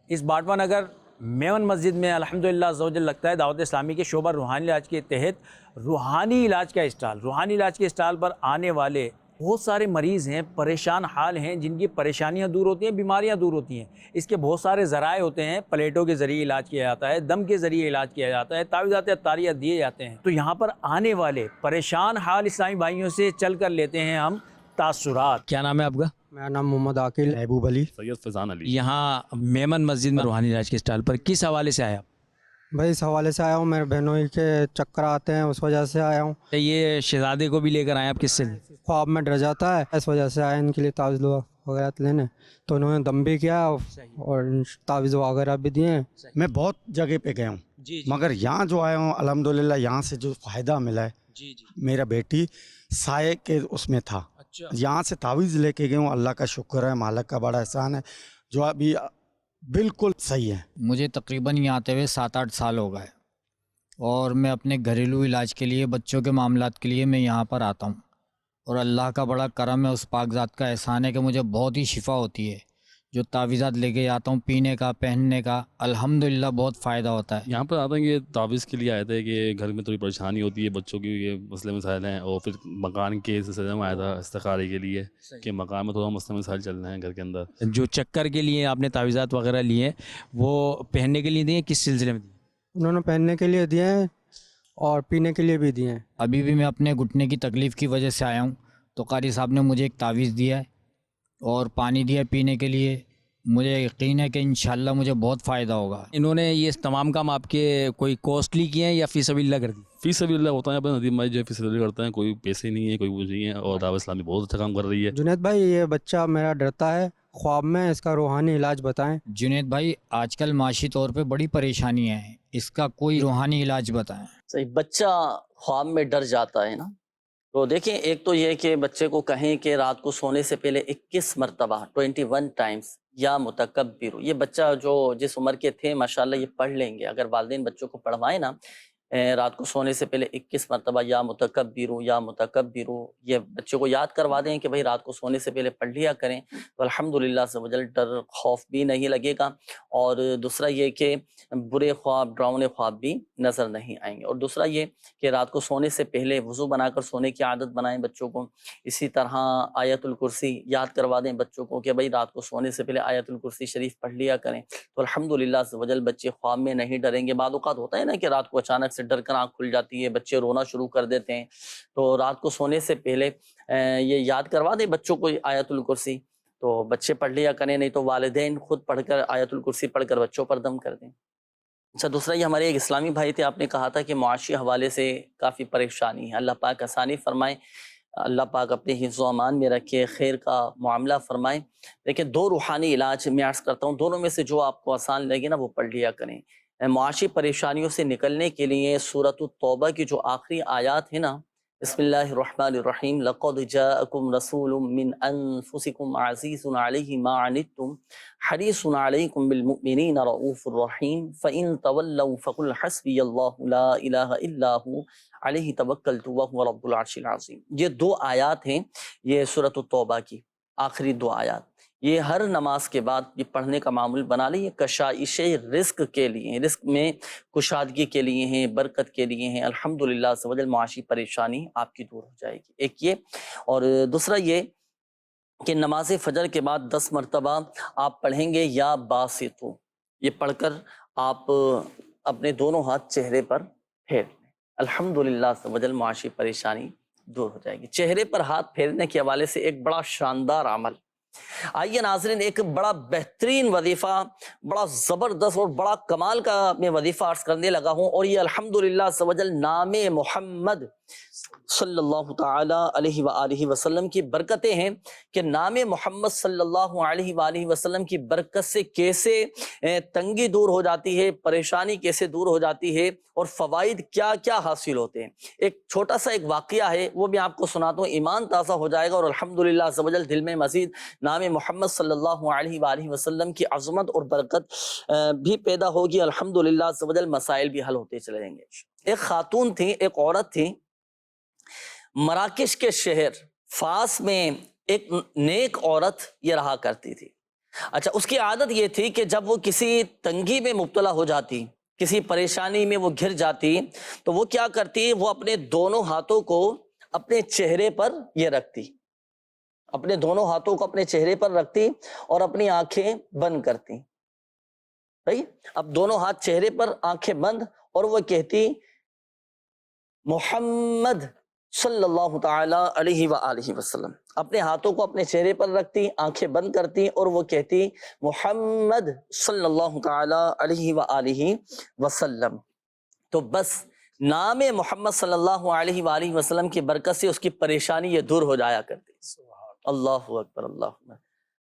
اس باٹوا نگر میون مسجد میں الحمدللہ عز و جل لگتا ہے دعوت اسلامی کے شعبہ روحانی علاج کے تحت روحانی علاج کا اسٹال۔ روحانی علاج کے اسٹال پر آنے والے بہت سارے مریض ہیں، پریشان حال ہیں، جن کی پریشانیاں دور ہوتی ہیں، بیماریاں دور ہوتی ہیں۔ اس کے بہت سارے ذرائع ہوتے ہیں، پلیٹوں کے ذریعے علاج کیا جاتا ہے، دم کے ذریعے علاج کیا جاتا ہے، تعویذات طاریہ دیے جاتے ہیں۔ تو یہاں پر آنے والے پریشان حال اسلامی بھائیوں سے چل کر لیتے ہیں ہم تاثرات۔ کیا نام ہے آپ کا؟ میرا نام محمد عاقل، محبوب علی، سید فیضان علی۔ یہاں میمن مسجد میں روحانی علاج کے اسٹال پر کس حوالے سے آئے آپ؟ بھائی اس حوالے سے آیا ہوں، میرے بہنوں کے چکر آتے ہیں، اس وجہ سے آیا ہوں۔ یہ شہزادے کو بھی لے کر آئے آپ؟ کس سے؟ خواب میں ڈر جاتا ہے، اس وجہ سے آئے ان کے لیے تعویذ وغیرہ لینے، تو انہوں نے دم بھی کیا اور تعویذ وغیرہ بھی دیے ہیں۔ میں بہت جگہ پہ گیا ہوں، مگر یہاں جو آیا ہوں الحمدللہ یہاں سے جو فائدہ ملا ہے، میرا بیٹی سائے کے اس میں تھا، یہاں سے تعویذ لے کے گیا ہوں، اللہ کا شکر ہے، مالک کا بڑا احسان ہے، جو ابھی بالکل صحیح ہے۔ مجھے تقریباً یہاں آتے ہوئے 7-8 سال ہو گئے، اور میں اپنے گھریلو علاج کے لیے، بچوں کے معاملات کے لیے میں یہاں پر آتا ہوں، اور اللہ کا بڑا کرم ہے، اس پاک ذات کا احسان ہے کہ مجھے بہت ہی شفا ہوتی ہے۔ جو تعویذات لے کے آتا ہوں، پینے کا، پہننے کا، الحمدللہ بہت فائدہ ہوتا ہے۔ یہاں پر آتے ہیں کہ تعویذ کے لیے آئے تھے کہ گھر میں تھوڑی پریشانی ہوتی ہے، بچوں کی یہ مسئلے مسائل ہیں، اور پھر مکان کے سلسلے میں آیا تھا استخارے کے لیے کہ مکان میں تھوڑا مسئلے مسائل چل رہے ہیں گھر کے اندر۔ جو چکر کے لیے آپ نے تعویذات وغیرہ لیے وہ پہننے کے لیے دیے، کس سلسلے میں دیے؟ انہوں نے پہننے کے لیے دیے ہیں اور پینے کے لیے بھی دیے ہیں۔ ابھی بھی میں اپنے گھٹنے کی تکلیف کی وجہ سے آیا ہوں، تو قاری صاحب نے مجھے ایک تعویذ دیا ہے اور پانی دیا پینے کے لیے، مجھے یقین ہے کہ انشاءاللہ مجھے بہت فائدہ ہوگا۔ انہوں نے یہ تمام کام آپ کے کوئی کوسٹلی کیے ہیں یا فی سبیل اللہ کر دی؟ فی سبیل اللہ ہوتا ہے، اپنے ندیم بھائی جو فی سبیل اللہ کرتے ہیں، کوئی پیسے نہیں ہے، کوئی وہ نہیں ہے، اور دعوت اسلامی بہت اچھا کام کر رہی ہے۔ جنید بھائی یہ بچہ میرا ڈرتا ہے خواب میں، اس کا روحانی علاج بتائیں۔ جنید بھائی آج کل معاشی طور پہ بڑی پریشانیاں ہیں، اس کا کوئی روحانی علاج بتائیں۔ صحیح، بچہ خواب میں ڈر جاتا ہے نا، تو دیکھیں ایک تو یہ کہ بچے کو کہیں کہ رات کو سونے سے پہلے 21 مرتبہ 21 ٹائمز یا متکبر، یہ بچہ جو جس عمر کے تھے ماشاءاللہ یہ پڑھ لیں گے، اگر والدین بچوں کو پڑھوائیں نا رات کو سونے سے پہلے 21 مرتبہ یا متکبرو یا متکبرو یہ بچے کو یاد کروا دیں کہ بھائی رات کو سونے سے پہلے پڑھ لیا کریں، تو الحمدللہ عز و جل ڈر خوف بھی نہیں لگے گا، اور دوسرا یہ کہ برے خواب ڈراؤنے خواب بھی نظر نہیں آئیں گے۔ اور دوسرا یہ کہ رات کو سونے سے پہلے وضو بنا کر سونے کی عادت بنائیں بچوں کو۔ اسی طرح آیت الکرسی یاد کروا دیں بچوں کو کہ بھائی رات کو سونے سے پہلے آیت الکرسی شریف پڑھ لیا کریں، تو الحمدللہ عز و جل بچے خواب میں نہیں ڈریں گے۔ بعض اوقات ہوتا ہے نا کہ رات کو اچانک سے ڈر کر آنکھ کھل جاتی ہے، بچے رونا شروع کر دیتے ہیں، تو رات کو سونے سے پہلے یہ یاد کروا دیں بچوں کو آیت الکرسی، تو بچے پڑھ لیا کریں، نہیں تو والدین خود پڑھ کر آیت الکرسی پڑھ کر بچوں پر دم کر دیں۔ اچھا، دوسرا یہ ہمارے ایک اسلامی بھائی تھے، آپ نے کہا تھا کہ معاشی حوالے سے کافی پریشانی ہے، اللہ پاک آسانی فرمائے، اللہ پاک اپنے حفظ و امان میں رکھے، خیر کا معاملہ فرمائے۔ لیکن دو روحانی علاج میں عرض کرتا ہوں، دونوں میں سے جو آپ کو آسان لگے نا وہ پڑھ لیا کریں۔ معاشی پریشانیوں سے نکلنے کے لیے سورۃ التوبہ کی جو آخری آیات ہیں نا، بسم اللہ الرحمن الرحیم، لقد جاءکم رسول من انفسکم عزیز علیہ ما عنتم حریص علیکم بالمؤمنین رؤوف الرحیم فإن تولوا فقل حسبی اللہ لا الہ الا ہو علیہ توکلت وہو رب العرش العظیم۔ یہ دو آیات ہیں، یہ سورۃ التوبہ کی آخری دو آیات، یہ ہر نماز کے بعد یہ پڑھنے کا معمول بنا لیں۔ یہ کشائش رزق کے لیے، رزق میں کشادگی کے لیے ہیں، برکت کے لیے ہیں، الحمدللہ عز و جل معاشی پریشانی آپ کی دور ہو جائے گی، ایک یہ۔ اور دوسرا یہ کہ نماز فجر کے بعد 10 مرتبہ آپ پڑھیں گے یا باسطو، یہ پڑھ کر آپ اپنے دونوں ہاتھ چہرے پر پھیر لیں، الحمدللہ عز و جل معاشی پریشانی دور ہو جائے گی۔ چہرے پر ہاتھ پھیرنے کے حوالے سے ایک بڑا شاندار عمل، آئیے ناظرین، ایک بڑا بہترین وظیفہ، بڑا زبردست اور بڑا کمال کا میں وظیفہ عرض کرنے لگا ہوں، اور یہ الحمدللہ عز و جل نام محمد صلی اللہ تعالی علیہ وآلہ وسلم کی برکتیں ہیں کہ نام محمد صلی اللہ علیہ وآلہ وسلم کی برکت سے کیسے تنگی دور ہو جاتی ہے، پریشانی کیسے دور ہو جاتی ہے، اور فوائد کیا کیا حاصل ہوتے ہیں۔ ایک چھوٹا سا ایک واقعہ ہے، وہ بھی آپ کو سناتا ہوں، ایمان تازہ ہو جائے گا، اور الحمدللہ عز و جل دل میں مزید نام محمد صلی اللہ علیہ وآلہ وسلم کی عظمت اور برکت بھی پیدا ہوگی، الحمدللہ عز و جل مسائل بھی حل ہوتے چلے جائیں گے۔ ایک خاتون تھی، ایک عورت تھی، مراکش کے شہر فاس میں ایک نیک عورت یہ رہا کرتی تھی۔ اچھا، اس کی عادت یہ تھی کہ جب وہ کسی تنگی میں مبتلا ہو جاتی، کسی پریشانی میں وہ گھر جاتی، تو وہ کیا کرتی، وہ اپنے دونوں ہاتھوں کو اپنے چہرے پر یہ رکھتی، اپنے دونوں ہاتھوں کو اپنے چہرے پر رکھتی اور اپنی آنکھیں بند کرتی۔ صحیح؟ اب دونوں ہاتھ چہرے پر، آنکھیں بند، اور وہ کہتی محمد صلی اللہ تعالی علیہ وآلہ وسلم، اپنے ہاتھوں کو اپنے چہرے پر رکھتی، آنکھیں بند کرتی، اور وہ کہتی محمد صلی اللہ تعالی علیہ وآلہ وسلم۔ تو بس نام محمد صلی اللہ علیہ وآلہ وسلم کی برکت سے اس کی پریشانی یہ دور ہو جایا کرتی۔ اللہ اکبر، اللہ اکبر۔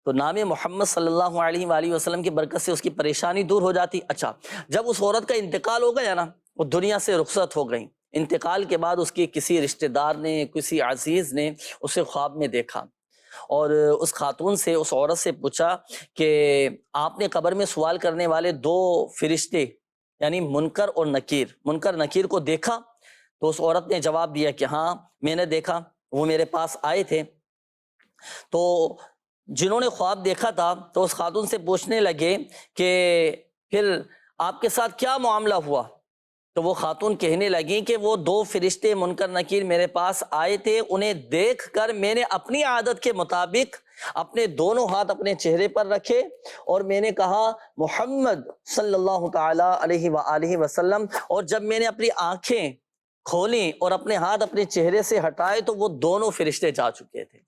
تو نام محمد صلی اللہ علیہ وآلہ وسلم کی برکت سے اس کی پریشانی دور ہو جاتی۔ اچھا، جب اس عورت کا انتقال ہو گیا نا، وہ دنیا سے رخصت ہو گئی، انتقال کے بعد اس کی کسی رشتہ دار نے، کسی عزیز نے اسے خواب میں دیکھا، اور اس خاتون سے، اس عورت سے پوچھا کہ آپ نے قبر میں سوال کرنے والے دو فرشتے یعنی منکر اور نکیر، منکر نکیر کو دیکھا؟ تو اس عورت نے جواب دیا کہ ہاں میں نے دیکھا، وہ میرے پاس آئے تھے۔ تو جنہوں نے خواب دیکھا تھا تو اس خاتون سے پوچھنے لگے کہ پھر آپ کے ساتھ کیا معاملہ ہوا؟ تو وہ خاتون کہنے لگی کہ وہ دو فرشتے منکر نکیر میرے پاس آئے تھے، انہیں دیکھ کر میں نے اپنی عادت کے مطابق اپنے دونوں ہاتھ اپنے چہرے پر رکھے، اور میں نے کہا محمد صلی اللہ تعالی علیہ وآلہ وسلم، اور جب میں نے اپنی آنکھیں کھولیں اور اپنے ہاتھ اپنے چہرے سے ہٹائے تو وہ دونوں فرشتے جا چکے تھے۔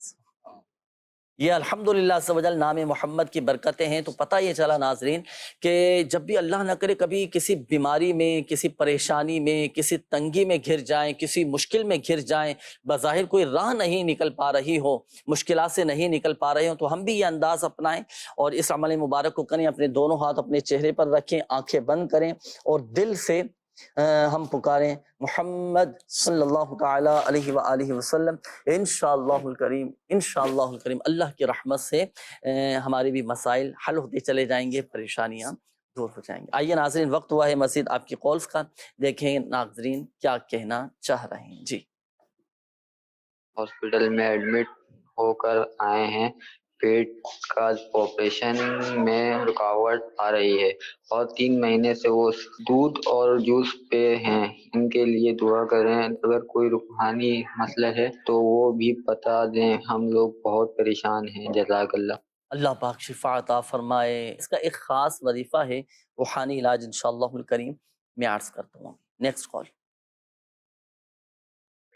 یہ الحمدللہ عز و جل نام محمد کی برکتیں ہیں۔ تو پتہ یہ چلا ناظرین کہ جب بھی اللہ نہ کرے کبھی کسی بیماری میں، کسی پریشانی میں، کسی تنگی میں گھر جائیں، کسی مشکل میں گھر جائیں، بظاہر کوئی راہ نہیں نکل پا رہی ہو، مشکلات سے نہیں نکل پا رہے ہوں، تو ہم بھی یہ انداز اپنائیں اور اس عمل مبارک کو کریں، اپنے دونوں ہاتھ اپنے چہرے پر رکھیں، آنکھیں بند کریں اور دل سے ہم پکاریں محمد صلی اللہ تعالی علیہ وآلہ وسلم۔ انشاءاللہ الکریم، انشاءاللہ الکریم اللہ کی رحمت سے ہمارے بھی مسائل حل ہوتے چلے جائیں گے، پریشانیاں دور ہو جائیں گے۔ آئیے ناظرین، وقت ہوا ہے مزید آپ کی کالز کا، دیکھیں ناظرین کیا کہنا چاہ رہے ہیں۔ جی، ہاسپٹل میں ایڈمٹ ہو کر آئے ہیں، پیٹ کا آپریشن میں رکاوٹ آ رہی ہے اور 3 مہینے سے وہ دودھ اور جوس پہ ہیں، ان کے لیے دعا کریں۔ اگر کوئی روحانی مسئلہ ہے تو وہ بھی بتا دیں، ہم لوگ بہت پریشان ہیں، جزاک اللہ۔ اللہ پاک شفا عطا فرمائے۔ اس کا ایک خاص وظیفہ ہے روحانی علاج، انشاءاللہ الکریم میں عرض کرتا ہوں۔ Next call.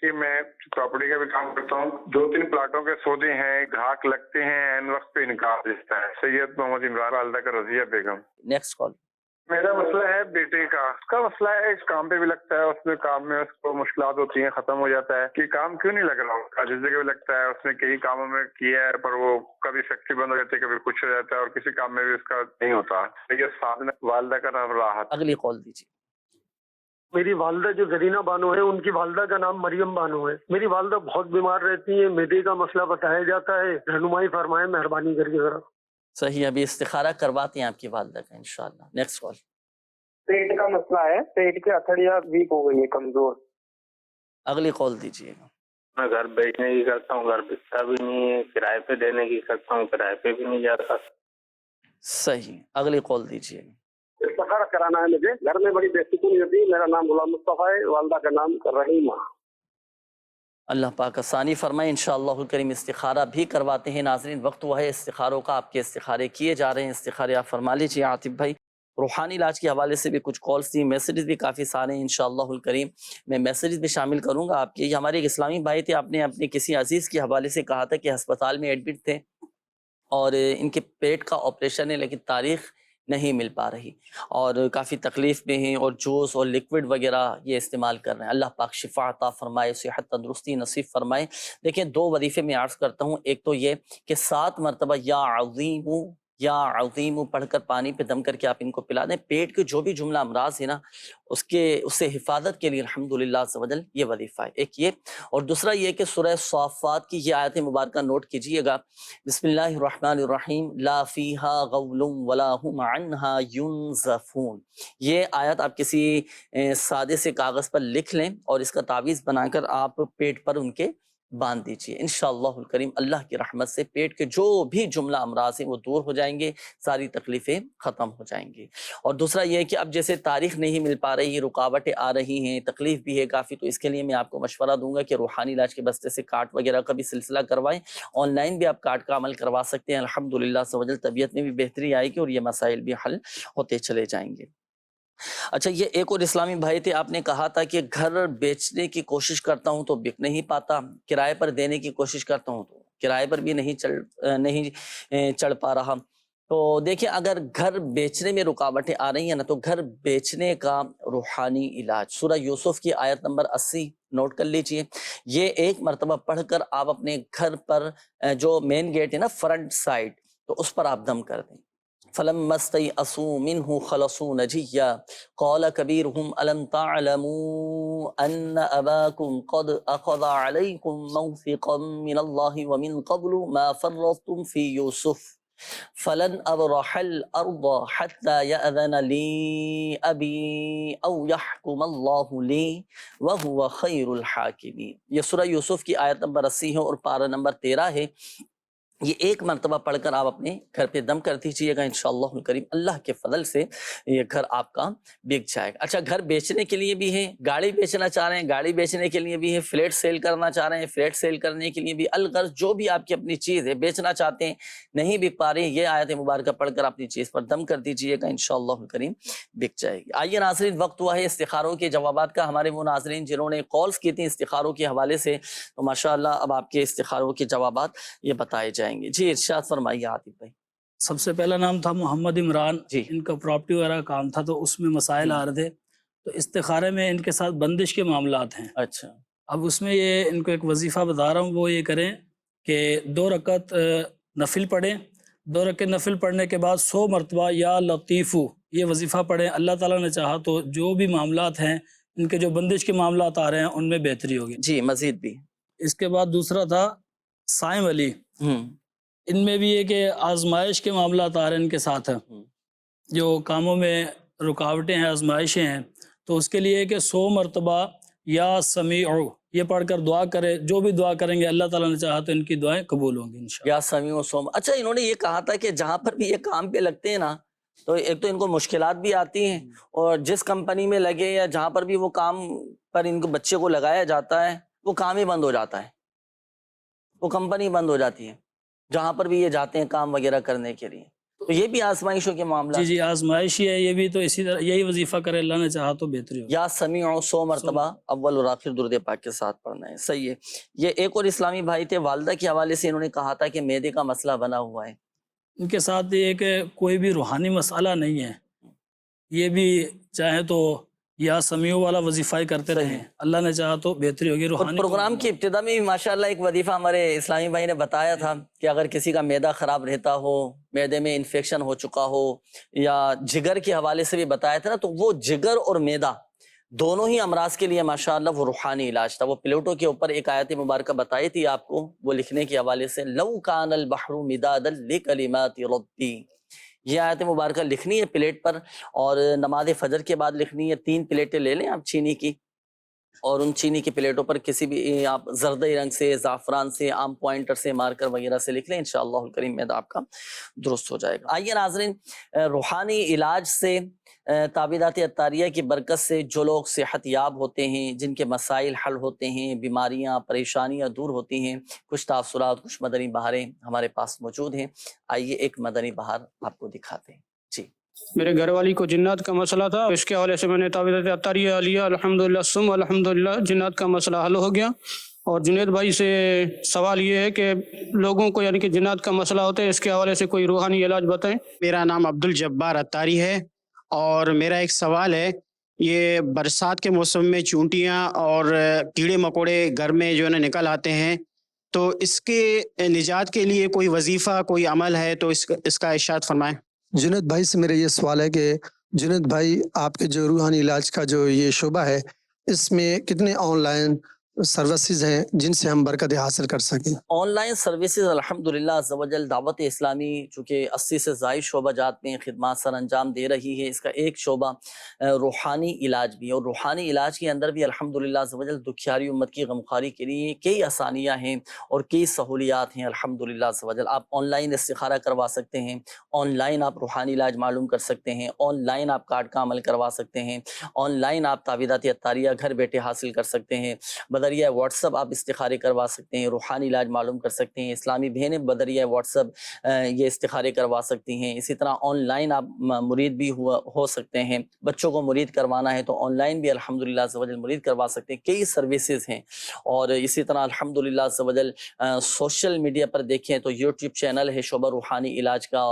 کہ میں پراپرٹی کا بھی کام کرتا ہوں، 2-3 پلاٹوں کے سودے ہیں، گھاک لگتے ہیں، عین وقت پہ انکار دیتا ہے۔ سید محمد عمران، والدہ کا رضیہ بیگم۔ Next call. میرا مسئلہ ہے بیٹے کا، اس کا مسئلہ ہے اس کام پہ بھی لگتا ہے، اس میں کام میں اس کو مشکلات ہوتی ہیں، ختم ہو جاتا ہے کہ کام کیوں نہیں لگ رہا اس کا، جس جگہ بھی لگتا ہے اس نے کئی کاموں میں کیا ہے پر وہ کبھی فیکٹری بند ہو جاتی ہے، کبھی کچھ ہو جاتا ہے اور کسی کام میں بھی اس کا نہیں ہوتا۔ یہ سامنے والدہ کا نام راحت۔ اگلی کال دیجیے۔ میری والدہ جو زرینہ بانو ہے، ان کی والدہ کا نام مریم بانو ہے۔ میری والدہ بہت بیمار رہتی ہیں، معدے کا مسئلہ بتایا جاتا ہے، رہنمائی فرمائیں مہربانی کر کے ذرا۔ صحیح، ابھی استخارہ کرواتے ہیں آپ کی والدہ کا انشاءاللہ۔ Next call. پیٹ کا مسئلہ ہے، پیٹ کی ہتھیلیاں ویک ہو گئی ہے، کمزور۔ اگلی کال دیجیے گا۔ میں گھر بیچنے کی کرتا ہوں، گھر بکتا بھی نہیں ہے، کرائے پہ دینے کی کرتا ہوں، کرائے پہ بھی نہیں جاتا۔ صحیح، اگلی کال دیجیے گا۔ استخارہ کرانا ہے مجھے، گھر میں بڑی بے سکونی ہوتی ہے۔ میرا نام غلام مصطفیٰ ہے، والدہ کا نام رحیمہ۔ اللہ پاک آسانی فرمائے، انشاءاللہ الکریم استخارہ بھی کرواتے ہیں۔ ناظرین، وقت ہوا ہے استخاروں کا، آپ کے استخارے کیے جا رہے ہیں، استخارے آپ فرما لیجیے۔ عاطف بھائی، روحانی علاج کے حوالے سے بھی کچھ کالز تھی، میسیجز بھی کافی سارے ہیں، انشاءاللہ الکریم میں میسیجز بھی شامل کروں گا آپ کے۔ یہ ہمارے ایک اسلامی بھائی تھے، آپ نے اپنے کسی عزیز کے حوالے سے کہا تھا کہ ہسپتال میں ایڈمٹ تھے اور ان کے پیٹ کا آپریشن ہے لیکن تاریخ نہیں مل پا رہی اور کافی تکلیف میں ہیں اور جوس اور لیکوڈ وغیرہ یہ استعمال کر رہے ہیں۔ اللہ پاک شفا عطا فرمائے، صحت تندرستی نصیب فرمائے۔ دیکھیں، 2 وظیفے میں عرض کرتا ہوں، ایک تو یہ کہ 7 مرتبہ یا عظیم پڑھ کر پانی پہ دم کر کے آپ ان کو پلا دیں۔ پیٹ کے جو بھی جملہ امراض ہے نا، اس سے حفاظت کے لیے الحمدللہ عز و جل یہ وظیفہ ہے، ایک یہ، اور دوسرا یہ کہ سورہ صافات کی یہ آیت مبارکہ نوٹ کیجئے گا۔ بسم اللہ الرحمن الرحیم، لا فیہا غول ولا ہم عنہا ینزفون۔ یہ آیت آپ کسی سادے سے کاغذ پر لکھ لیں اور اس کا تعویذ بنا کر آپ پیٹ پر ان کے باندھ دیجئے۔ انشاءاللہ الکریم اللہ کی رحمت سے پیٹ کے جو بھی جملہ امراض ہیں وہ دور ہو جائیں گے، ساری تکلیفیں ختم ہو جائیں گی۔ اور دوسرا یہ کہ اب جیسے تاریخ نہیں مل پا رہی، رکاوٹیں آ رہی ہیں، تکلیف بھی ہے کافی، تو اس کے لیے میں آپ کو مشورہ دوں گا کہ روحانی علاج کے بستے سے کارڈ وغیرہ کا بھی سلسلہ کروائیں۔ آن لائن بھی آپ کارڈ کا عمل کروا سکتے ہیں، الحمدللہ سے وجل طبیعت میں بھی بہتری آئے گی اور یہ مسائل بھی حل ہوتے چلے جائیں گے۔ اچھا، یہ ایک اور اسلامی بھائی تھے، آپ نے کہا تھا کہ گھر بیچنے کی کوشش کرتا ہوں تو بک نہیں پاتا، کرائے پر دینے کی کوشش کرتا ہوں تو کرائے پر بھی نہیں چڑھ پا رہا۔ تو دیکھیں، اگر گھر بیچنے میں رکاوٹیں آ رہی ہیں نا، تو گھر بیچنے کا روحانی علاج سورہ یوسف کی آیت نمبر 80 نوٹ کر لیجئے۔ یہ ایک مرتبہ پڑھ کر آپ اپنے گھر پر جو مین گیٹ ہے نا، فرنٹ سائڈ، تو اس پر آپ دم کر دیں۔ فَلَمَّا اسْتَيْأَسُوا مِنْهُ خَلَصُوا نَجِيًّا قَالَ كَبِيرُهُمْ أَلَمْ تَعْلَمُوا أَنَّ أَبَاكُمْ قَدْ أَخَذَ عَلَيْكُمْ مَوْثِقًا مِّنَ اللَّهِ وَمِن قَبْلُ مَا فَرَّطْتُمْ فِي يُوسُفَ فَلَنْ أَبْرَحَ الْأَرْضَ حَتَّى يَأْذَنَ لِي أَبِي أَوْ يَحْكُمَ اللَّهُ لِي وَهُوَ خَيْرُ الْحَاكِمِينَ۔ یہ سورہ یوسف کی آیت نمبر 80 ہے اور پارہ نمبر 13 ہے۔ یہ ایک مرتبہ پڑھ کر آپ اپنے گھر پہ دم کر دیجئے گا، انشاءاللہ الکریم اللہ کے فضل سے یہ گھر آپ کا بک جائے گا۔ اچھا، گھر بیچنے کے لیے بھی ہے، گاڑی بیچنا چاہ رہے ہیں، گاڑی بیچنے کے لیے بھی ہے، فلیٹ سیل کرنا چاہ رہے ہیں، فلیٹ سیل کرنے کے لیے بھی، الغرض جو بھی آپ کی اپنی چیز ہے بیچنا چاہتے ہیں، نہیں بک پا رہے ہیں، یہ آیت مبارکہ پڑھ کر اپنی چیز پر دم کر دیجئے گا، انشاءاللہ الکریم بک جائے گی۔ آئیے ناظرین، وقت ہوا ہے استخاروں کے جوابات کا۔ ہمارے وہ ناظرین جنہوں نے کالز کی تھیں استخاروں کے حوالے سے، تو ماشاءاللہ اب آپ کے استخاروں کے جوابات یہ بتائے جائیں گے۔ جی ارشاد فرمائیے عاطف بھائی۔ سب سے پہلا نام تھا محمد عمران، ان کا پراپرٹی وغیرہ کام تھا تو اس میں مسائل آ رہے تھے، تو استخارے میں ان کے ساتھ بندش کے معاملات ہیں۔ اچھا، اب اس میں یہ ان کو ایک وظیفہ بتا رہا ہوں، وہ یہ کریں کہ 2 رکعت نفل پڑھیں، 2 رکعت نفل پڑھنے کے بعد 100 مرتبہ یا لطیفو یہ وظیفہ پڑھیں۔ اللہ تعالیٰ نے چاہا تو جو بھی معاملات ہیں، ان کے جو بندش کے معاملات آ رہے ہیں ان میں بہتری ہوگی۔ جی، مزید بھی۔ اس کے بعد دوسرا تھا سائم علی، ان میں بھی یہ کہ آزمائش کے معاملات آ رہے ہیں ان کے ساتھ، جو کاموں میں رکاوٹیں ہیں، آزمائشیں ہیں، تو اس کے لیے کہ 100 مرتبہ یا سمیع یہ پڑھ کر دعا کرے. جو بھی دعا کریں گے اللہ تعالیٰ نے چاہا تو ان کی دعائیں قبول ہوں گی انشاءاللہ. یا سمیع و سوم. اچھا انہوں نے یہ کہا تھا کہ جہاں پر بھی یہ کام پہ لگتے ہیں نا تو ایک تو ان کو مشکلات بھی آتی ہیں، اور جس کمپنی میں لگے یا جہاں پر بھی وہ کام پر ان کو بچے کو لگایا جاتا ہے وہ کام ہی بند ہو جاتا ہے، وہ کمپنی بند ہو جاتی ہے جہاں پر بھی یہ جاتے ہیں کام وغیرہ کرنے کے لیے. تو یہ بھی آزمائشوں کے معاملہ. جی آزمائش ہی ہے یہ بھی. تو اسی طرح یہی وظیفہ کرے اللہ نے چاہا تو بہتری ہو. یا سمیع 100 مرتبہ اول اور آخر درود پاک کے ساتھ پڑھنا ہے. صحیح ہے. یہ ایک اور اسلامی بھائی تھے، والدہ کے حوالے سے انہوں نے کہا تھا کہ معدے کا مسئلہ بنا ہوا ہے. ان کے ساتھ یہ کہ کوئی بھی روحانی مسئلہ نہیں ہے، یہ بھی چاہے تو یا سمیع والا وظیفہ ہی کرتے رہیں، اللہ نے چاہا تو بہتری ہوگی. روحانی پروگرام کی ابتدا میں بھی ماشاءاللہ ایک وظیفہ ہمارے اسلامی بھائی نے بتایا تھا کہ اگر کسی کا معدہ خراب رہتا ہو، معدے میں انفیکشن ہو چکا ہو، یا جگر کے حوالے سے بھی بتایا تھا نا، تو وہ جگر اور معدہ دونوں ہی امراض کے لیے ماشاءاللہ وہ روحانی علاج تھا. وہ پلیٹو کے اوپر ایک آیت مبارکہ بتائی تھی آپ کو، وہ لکھنے کے حوالے سے لو کان البحر مدادا لکلمات ربی. یہ آیت مبارکہ لکھنی ہے پلیٹ پر، اور نماز فجر کے بعد لکھنی ہے. 3 پلیٹیں لے لیں آپ چینی کی، اور ان چینی کی پلیٹوں پر کسی بھی آپ زردئی رنگ سے، زعفران سے، آم پوائنٹر سے، مارکر وغیرہ سے لکھ لیں، انشاءاللہ الکریم معدہ آپ کا درست ہو جائے گا. آئیے ناظرین، روحانی علاج سے، تعویذات عطاریہ کی برکت سے جو لوگ صحت یاب ہوتے ہیں، جن کے مسائل حل ہوتے ہیں، بیماریاں پریشانیاں دور ہوتی ہیں، کچھ تاثرات، کچھ مدنی بہاریں ہمارے پاس موجود ہیں. آئیے ایک مدنی بہار آپ کو دکھاتے ہیں. جی. میرے گھر والی کو جنات کا مسئلہ تھا، اس کے حوالے سے میں نے تعویذات عطاریہ لیا، الحمدللہ ثم الحمدللہ جنات کا مسئلہ حل ہو گیا. اور جنید بھائی سے سوال یہ ہے کہ لوگوں کو یعنی کہ جنات کا مسئلہ ہوتا ہے، اس کے حوالے سے کوئی روحانی علاج بتائیں. میرا نام عبدالجبار عطاری ہے، اور میرا ایک سوال ہے، یہ برسات کے موسم میں چونٹیاں اور کیڑے مکوڑے گھر میں جو ہے نا نکل آتے ہیں، تو اس کے نجات کے لیے کوئی وظیفہ، کوئی عمل ہے تو اس کا ارشاد فرمائیں. جنید بھائی سے میرا یہ سوال ہے کہ جنید بھائی، آپ کے جو روحانی علاج کا جو یہ شعبہ ہے، اس میں کتنے آن لائن سروسز ہیں جن سے ہم برکت حاصل کر سکیں؟ آن لائن سروسز الحمدللہ عز و جل دعوت اسلامی چونکہ 80 سے زائد شعبہ جات میں خدمات سر انجام دے رہی ہے. اس کا ایک شعبہ روحانی علاج بھی ہے، اور روحانی علاج کے اندر بھی الحمدللہ عز و جل دکھیاری امت کی غمخواری کے لیے کئی آسانیاں ہیں اور کئی سہولیات ہیں الحمدللہ عز و جل. آپ آن لائن استخارہ کروا سکتے ہیں، آن لائن آپ روحانی علاج معلوم کر سکتے ہیں، آن لائن آپ کارڈ کا عمل کروا سکتے ہیں، آن لائن آپ تعویذات عطاریہ گھر بیٹھے حاصل کر سکتے ہیں، بدریہ واٹس ایپ آپ استخارے کروا سکتے ہیں، روحانی علاج معلوم کر سکتے ہیں. اسلامی بہنیں بدریہ واٹس ایپ یہ استخارے کروا سکتی ہیں. اسی طرح آن لائن آپ مرید بھی ہو سکتے ہیں. بچوں کو مرید کروانا ہے تو آن لائن بھی الحمدللہ عز و جل مرید کروا سکتے ہیں. کئی سروسز ہیں. اور اسی طرح الحمدللہ عز و جل سوشل میڈیا پر دیکھیں تو یوٹیوب چینل ہے شعبہ روحانی علاج کا،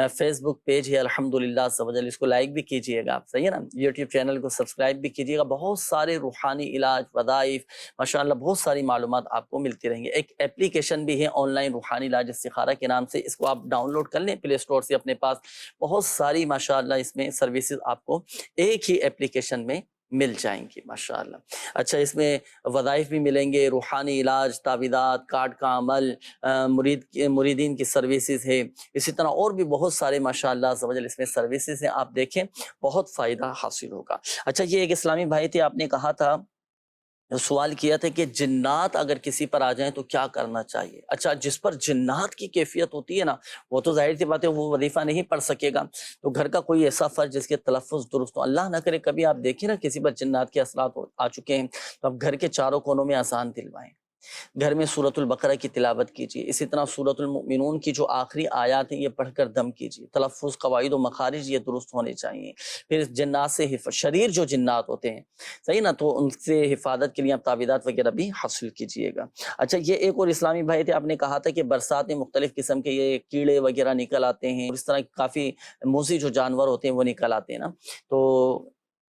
فیس بک پیج ہے الحمدللہ عز و جل، اس کو لائک بھی کیجئے گا آپ، صحیح ہے نا. یوٹیوب چینل کو سبسکرائب بھی کیجئے گا. بہت سارے روحانی علاج، وظائف، ماشاءاللہ بہت ساری معلومات آپ کو ملتی رہیں گی. ایک اپلیکیشن بھی ہے آن لائن روحانی علاج استخارہ کے نام سے، اس کو آپ ڈاؤن لوڈ کر لیں پلے اسٹور سے اپنے پاس. بہت ساری ماشاءاللہ اس میں سروسز آپ کو ایک ہی اپلیکیشن میں مل جائیں گی ماشاءاللہ. اچھا، اس میں وظائف بھی ملیں گے، روحانی علاج، تعویذات، کارڈ کا عمل، مریدین کی سروسز ہے. اسی طرح اور بھی بہت سارے ماشاءاللہ عز و جل اس میں سروسز ہیں. آپ دیکھیں بہت فائدہ حاصل ہوگا. اچھا، یہ ایک اسلامی بھائی تھے، آپ نے کہا تھا، سوال کیا تھا کہ جنات اگر کسی پر آ جائیں تو کیا کرنا چاہیے. اچھا، جس پر جنات کی کیفیت ہوتی ہے نا، وہ تو ظاہر سی بات ہے وہ وظیفہ نہیں پڑھ سکے گا. تو گھر کا کوئی ایسا فرد جس کے تلفظ درست ہو، اللہ نہ کرے کبھی آپ دیکھیں نا کسی پر جنات کے اثرات آ چکے ہیں، تو آپ گھر کے چاروں کونوں میں اذان دلوائیں، گھر میں سورۃ البقرہ کی تلاوت کیجیے. اسی طرح سورۃ المؤمنون کی جو آخری آیات ہیں یہ پڑھ کر دم کیجیے. تلفظ، قواعد و مخارج یہ درست ہونے چاہیے. پھر جنات سے شریر جو جنات ہوتے ہیں، صحیح نا، تو ان سے حفاظت کے لیے آپ تعویذات وغیرہ بھی حاصل کیجیے گا. اچھا، یہ ایک اور اسلامی بھائی تھے، آپ نے کہا تھا کہ برسات میں مختلف قسم کے یہ کیڑے وغیرہ نکل آتے ہیں، اور اس طرح کافی موذی جو جانور ہوتے ہیں وہ نکل آتے ہیں نا، تو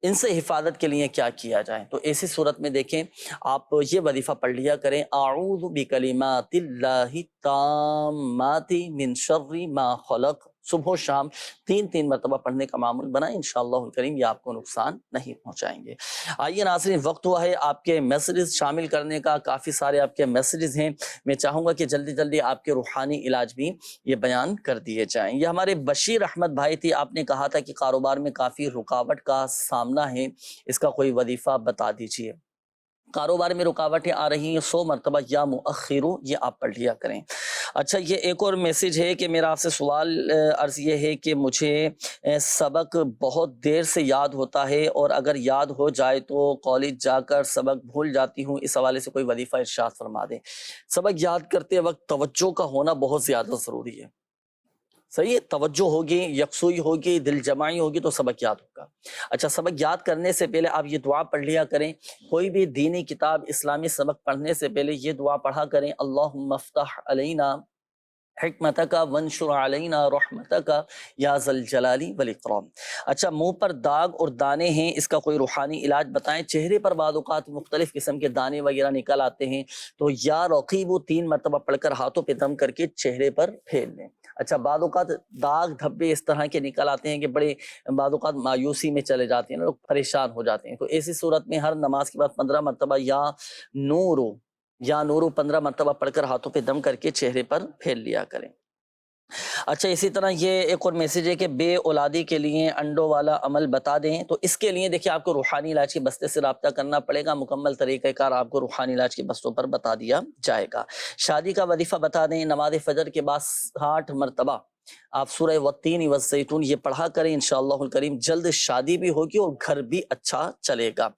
ان سے حفاظت کے لیے کیا کیا جائے. تو ایسی صورت میں دیکھیں آپ یہ وظیفہ پڑھ لیا کریں، اعوذ بکلمات اللہ التامات من شر ما خلق. صبح و شام 3 مرتبہ پڑھنے کا معمول بنائیں، انشاءاللہ الکریم یہ آپ کو نقصان نہیں پہنچائیں گے۔ آئیے ناظرین، وقت ہوا ہے آپ کے میسیجز شامل کرنے کا، کافی سارے آپ کے میسیجز ہیں، میں چاہوں گا کہ جلدی جلدی آپ کے روحانی علاج بھی یہ بیان کر دیے جائیں۔ یہ ہمارے بشیر احمد بھائی تھی، آپ نے کہا تھا کہ کاروبار میں کافی رکاوٹ کا سامنا ہے، اس کا کوئی وظیفہ بتا دیجئے۔ کاروبار میں رکاوٹیں آ رہی ہیں، 100 مرتبہ یا مؤخرو یہ آپ پڑھ لیا کریں۔ اچھا، یہ ایک اور میسیج ہے کہ میرا آپ سے سوال عرض یہ ہے کہ مجھے سبق بہت دیر سے یاد ہوتا ہے، اور اگر یاد ہو جائے تو کالج جا کر سبق بھول جاتی ہوں، اس حوالے سے کوئی وظیفہ ارشاد فرما دیں۔ سبق یاد کرتے وقت توجہ کا ہونا بہت زیادہ ضروری ہے، صحیح ہے، توجہ ہوگی، یکسوئی ہوگی، دل جمائی ہوگی تو سبق یاد ہوگا۔ اچھا، سبق یاد کرنے سے پہلے آپ یہ دعا پڑھ لیا کریں، کوئی بھی دینی کتاب اسلامی سبق پڑھنے سے پہلے یہ دعا پڑھا کریں، اللہم افتح علینا حکمتک وانشر علینا رحمتک یا ذا الجلال والاکرام۔ اچھا، منہ پر داغ اور دانے ہیں، اس کا کوئی روحانی علاج بتائیں۔ چہرے پر بعض اوقات مختلف قسم کے دانے وغیرہ نکل آتے ہیں، تو یا رقیب 3 مرتبہ پڑھ کر ہاتھوں پہ دم کر کے چہرے پر پھیر لیں۔ اچھا، بعض اوقات داغ دھبے اس طرح کے نکل آتے ہیں کہ بڑے بعض اوقات مایوسی میں چلے جاتے ہیں، لوگ پریشان ہو جاتے ہیں، تو ایسی صورت میں ہر نماز کے بعد 15 مرتبہ یا نورو 15 مرتبہ پڑھ کر ہاتھوں پہ دم کر کے چہرے پر پھیر لیا کریں۔ اچھا، اسی طرح یہ ایک اور میسیج ہے کہ بے اولادی کے لیے انڈوں والا عمل بتا دیں، تو اس کے لیے دیکھیں آپ کو روحانی علاج کے بستے سے رابطہ کرنا پڑے گا، مکمل طریقہ کار آپ کو روحانی علاج کے بستوں پر بتا دیا جائے گا۔ شادی کا وظیفہ بتا دیں، نماز فجر کے بعد 60 مرتبہ آپ سورہ والتین والزیتون یہ پڑھا کریں، انشاءاللہ الکریم جلد شادی بھی ہوگی اور گھر بھی اچھا چلے گا۔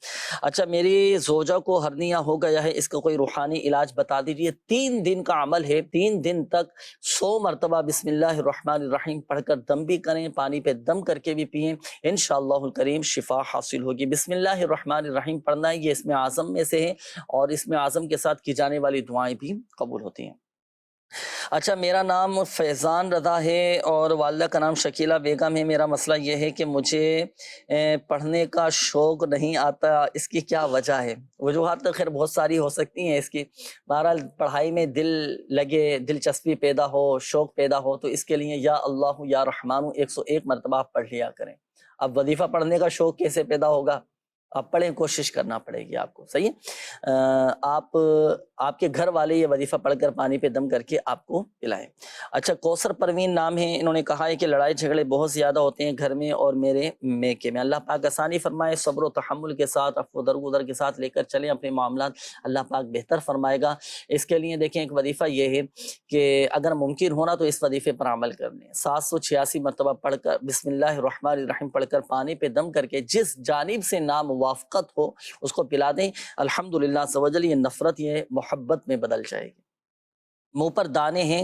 اچھا، میری زوجہ کو ہرنیہ ہو گیا ہے، اس کا کوئی روحانی علاج بتا دیجیے۔ 3 دن کا عمل ہے، 3 دن تک 100 مرتبہ بسم اللہ الرحمن الرحیم پڑھ کر دم بھی کریں، پانی پہ دم کر کے بھی پئیں، انشاءاللہ الکریم شفا حاصل ہوگی۔ بسم اللہ الرحمن الرحیم پڑھنا ہے، یہ اسم اعظم میں سے ہے، اور اسم اعظم کے ساتھ کی جانے والی دعائیں بھی قبول ہوتی ہیں۔ اچھا، میرا نام فیضان رضا ہے اور والدہ کا نام شکیلہ بیگم ہے۔ میرا مسئلہ یہ ہے کہ مجھے پڑھنے کا شوق نہیں آتا، اس کی کیا وجہ ہے؟ وجوہات تو خیر بہت ساری ہو سکتی ہیں اس کی، بہرحال پڑھائی میں دل لگے، دلچسپی پیدا ہو، شوق پیدا ہو، تو اس کے لیے یا اللہ یا رحمان 101 مرتبہ آپ پڑھ لیا کریں۔ اب وظیفہ پڑھنے کا شوق کیسے پیدا ہوگا؟ آپ پڑھیں، کوشش کرنا پڑے گی آپ کو، صحیح ہے۔ آپ کے گھر والے یہ وظیفہ پڑھ کر پانی پہ دم کر کے آپ کو پلائیں۔ اچھا، کوثر پروین نام ہے، انہوں نے کہا ہے کہ لڑائی جھگڑے بہت زیادہ ہوتے ہیں گھر میں اور میرے میکے میں، اللہ پاک آسانی فرمائے، صبر و تحمل کے ساتھ، عفو و درگزر کے ساتھ لے کر چلیں اپنے معاملات، اللہ پاک بہتر فرمائے گا۔ اس کے لیے دیکھیں، ایک وظیفہ یہ ہے کہ اگر ممکن ہونا تو اس وظیفے پر عمل کر لیں، 786 مرتبہ پڑھ کر بسم اللہ الرحمن الرحیم پڑھ کر پانی پہ دم کر کے جس جانب سے نام موافقت ہو اس کو پلا دیں، الحمدللہ عز و جل یہ نفرت یہ محبت میں بدل جائے گی۔ منہ پر دانے ہیں،